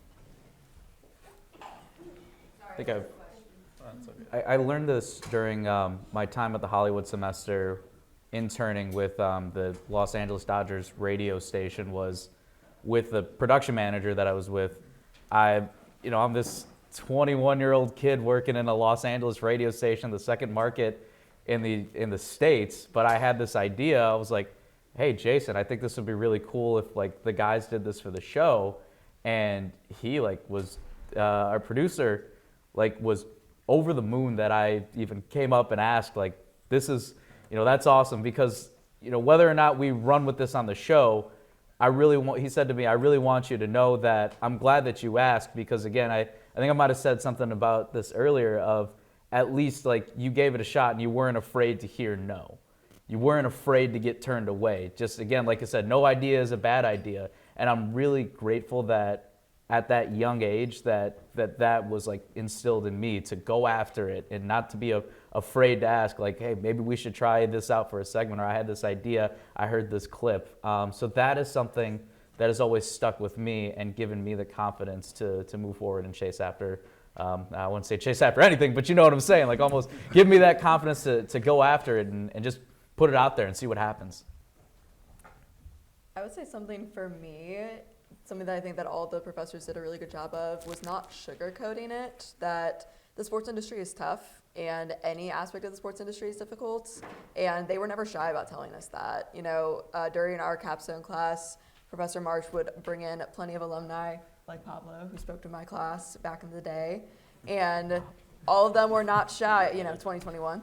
Sorry, think that's a question. I learned this during my time at the Hollywood semester, interning with the Los Angeles Dodgers radio station. Was with the production manager that I was with. I'm this 21-year-old kid working in a Los Angeles radio station, the second market in the States. But I had this idea. I was like, hey, Jason, I think this would be really cool if like the guys did this for the show. And he was our producer, was over the moon that I even came up and asked, this is, that's awesome, because, whether or not we run with this on the show, he said to me, I really want you to know that I'm glad that you asked, because again, I think I might have said something about this earlier of at least you gave it a shot and you weren't afraid to hear no. You weren't afraid to get turned away. Just again, like I said, no idea is a bad idea. And I'm really grateful that at that young age that was instilled in me to go after it and not to be afraid to ask hey, maybe we should try this out for a segment, or I had this idea, I heard this clip. So that is something that has always stuck with me and given me the confidence to move forward and chase after, I wouldn't say chase after anything, but you know what I'm saying, almost give me that confidence to go after it and just put it out there and see what happens. I would say something for me, something that I think that all the professors did a really good job of, was not sugarcoating it, that the sports industry is tough and any aspect of the sports industry is difficult, and they were never shy about telling us that. During our capstone class, Professor Marsh would bring in plenty of alumni like Pablo, who spoke to my class back in the day, and all of them were not shy, 2021,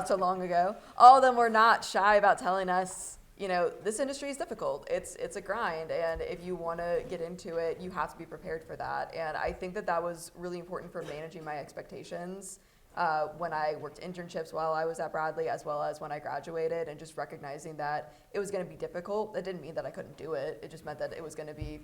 so long ago, all of them were not shy about telling us, this industry is difficult. It's a grind, and if you want to get into it, you have to be prepared for that. And I think that was really important for managing my expectations when I worked internships while I was at Bradley, as well as when I graduated, and just recognizing that it was going to be difficult. That didn't mean that I couldn't do it. It just meant that it was going to be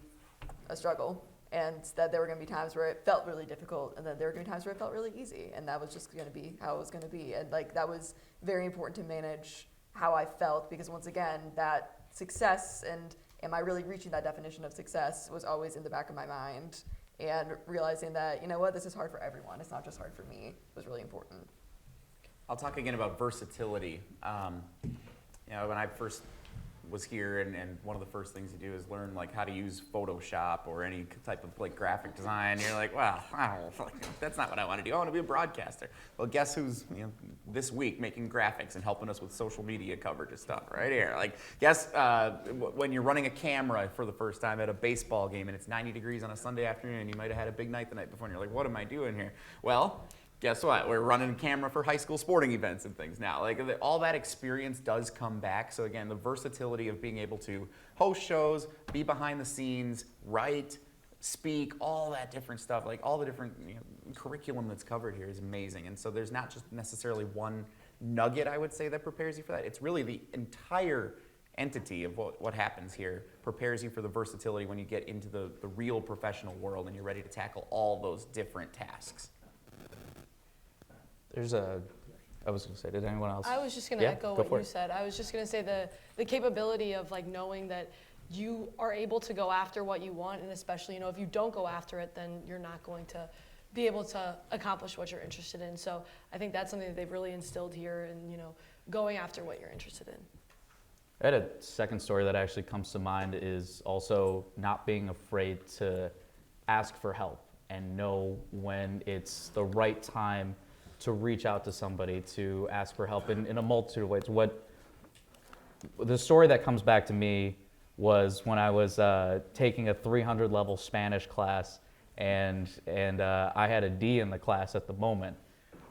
a struggle, and that there were going to be times where it felt really difficult, and then there were going to be times where it felt really easy, and that was just going to be how it was going to be. And that was very important to manage how I felt, because once again, that success and am I really reaching that definition of success was always in the back of my mind, and realizing that, this is hard for everyone. It's not just hard for me was really important. I'll talk again about versatility. When I first was here, and one of the first things you do is learn how to use Photoshop or any type of graphic design. You're like, well, I don't know, that's not what I want to do. I want to be a broadcaster. Well, guess who's this week making graphics and helping us with social media coverage and stuff right here. Guess when you're running a camera for the first time at a baseball game and it's 90 degrees on a Sunday afternoon and you might have had a big night the night before and you're like, what am I doing here? Well, guess what? We're running a camera for high school sporting events and things now. All that experience does come back. So again, the versatility of being able to host shows, be behind the scenes, write, speak, all that different stuff, all the different curriculum that's covered here is amazing. And so there's not just necessarily one nugget, I would say, that prepares you for that. It's really the entire entity of what happens here prepares you for the versatility when you get into the real professional world and you're ready to tackle all those different tasks. I was going to say, did anyone else? I was just going to echo what you said. I was just going to say the capability of knowing that you are able to go after what you want, and especially, if you don't go after it, then you're not going to be able to accomplish what you're interested in. So I think that's something that they've really instilled here, and going after what you're interested in. I had a second story that actually comes to mind, is also not being afraid to ask for help and know when it's the right time to reach out to somebody, to ask for help in a multitude of ways. The story that comes back to me was when I was taking a 300 level Spanish class, and I had a D in the class at the moment.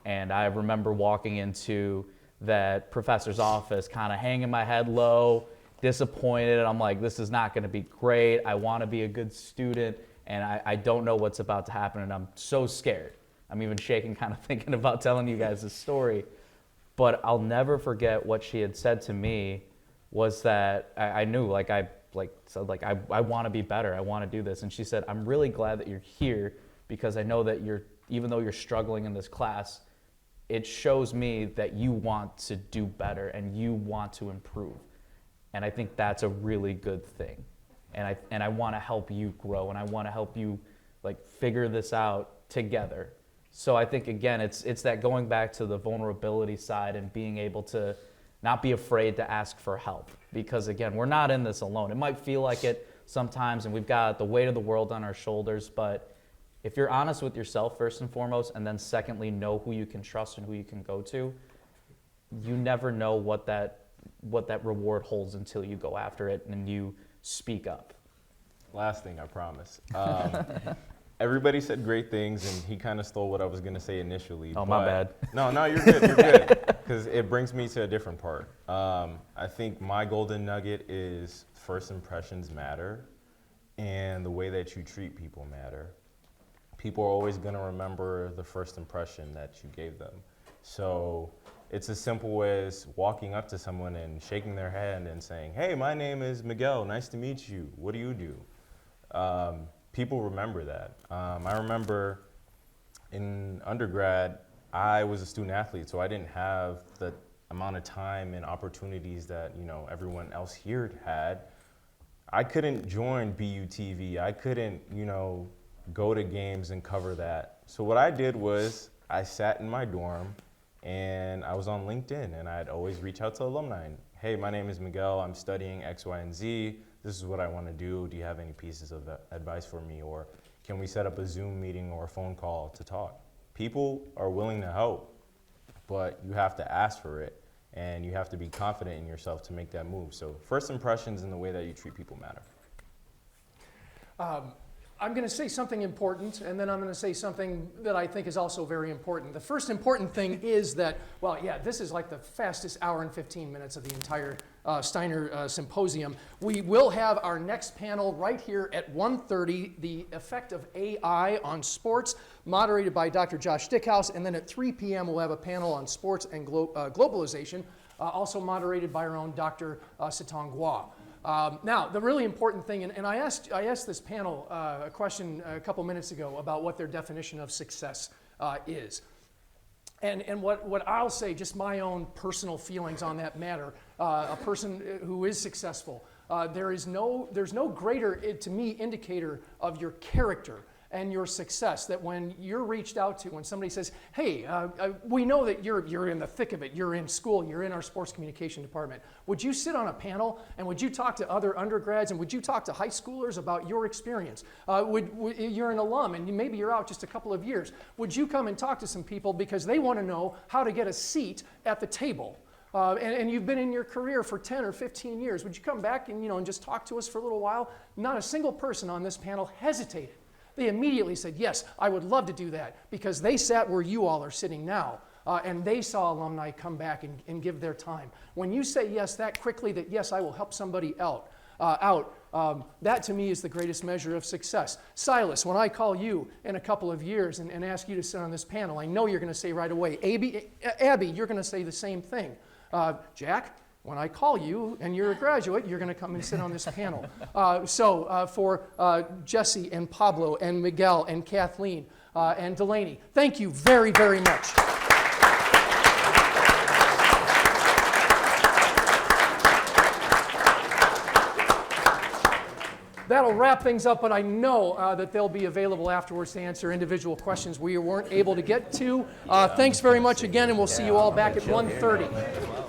And I remember walking into that professor's office, kind of hanging my head low, disappointed. I'm like, this is not going to be great. I want to be a good student, and I don't know what's about to happen, and I'm so scared. I'm even shaking, kind of thinking about telling you guys this story. But I'll never forget what she had said to me was that I knew, I want to be better. I want to do this. And she said, I'm really glad that you're here because I know that even though you're struggling in this class, it shows me that you want to do better and you want to improve. And I think that's a really good thing. And I want to help you grow, and I want to help you figure this out together. So I think, again, it's that going back to the vulnerability side and being able to not be afraid to ask for help. Because, again, we're not in this alone. It might feel like it sometimes, and we've got the weight of the world on our shoulders, but if you're honest with yourself first and foremost, and then secondly, know who you can trust and who you can go to, you never know what that reward holds until you go after it and you speak up. Last thing, I promise. Everybody said great things, and he kind of stole what I was going to say initially. Oh, my bad. No, you're good. You're good. Because it brings me to a different part. I think my golden nugget is first impressions matter, and the way that you treat people matter. People are always going to remember the first impression that you gave them. So it's as simple as walking up to someone and shaking their hand and saying, hey, my name is Miguel. Nice to meet you. What do you do? People remember that. I remember in undergrad, I was a student athlete, so I didn't have the amount of time and opportunities that everyone else here had. I couldn't join BUTV. I couldn't go to games and cover that. So what I did was I sat in my dorm and I was on LinkedIn, and I'd always reach out to alumni. Hey, my name is Miguel. I'm studying X, Y, and Z. This is what I want to do. Do you have any pieces of advice for me? Or can we set up a Zoom meeting or a phone call to talk? People are willing to help, but you have to ask for it, and you have to be confident in yourself to make that move. So first impressions and the way that you treat people matter. I'm going to say something important, and then I'm going to say something that I think is also very important. The first important thing is that, this is like the fastest hour and 15 minutes of the entire Steiner Symposium. We will have our next panel right here at 1:30, the effect of AI on sports, moderated by Dr. Josh Stickhouse, and then at 3 p.m. we'll have a panel on sports and globalization, also moderated by our own Dr. Sitong Gua. Now, the really important thing, and I asked this panel a question a couple minutes ago about what their definition of success is. And what I'll say, just my own personal feelings on that matter, a person who is successful, there's no greater, to me, indicator of your character and your success that when you're reached out to, when somebody says, hey, we know that you're in the thick of it, you're in school, you're in our sports communication department. Would you sit on a panel and would you talk to other undergrads and would you talk to high schoolers about your experience? You're an alum and maybe you're out just a couple of years. Would you come and talk to some people because they want to know how to get a seat at the table? And you've been in your career for 10 or 15 years. Would you come back and just talk to us for a little while? Not a single person on this panel hesitated. They immediately said, yes, I would love to do that, because they sat where you all are sitting now, and they saw alumni come back and give their time. When you say yes that quickly, that yes, I will help somebody out, that to me is the greatest measure of success. Silas, when I call you in a couple of years and ask you to sit on this panel, I know you're going to say right away, Abby, you're going to say the same thing. Jack, when I call you and you're a graduate, you're going to come and sit on this panel. For Jesse and Pablo and Miguel and Kathleen and Delaney, thank you very, very much. That'll wrap things up, but I know that they'll be available afterwards to answer individual questions we weren't able to get to. Thanks very much again, and we'll see you all back at 1:30.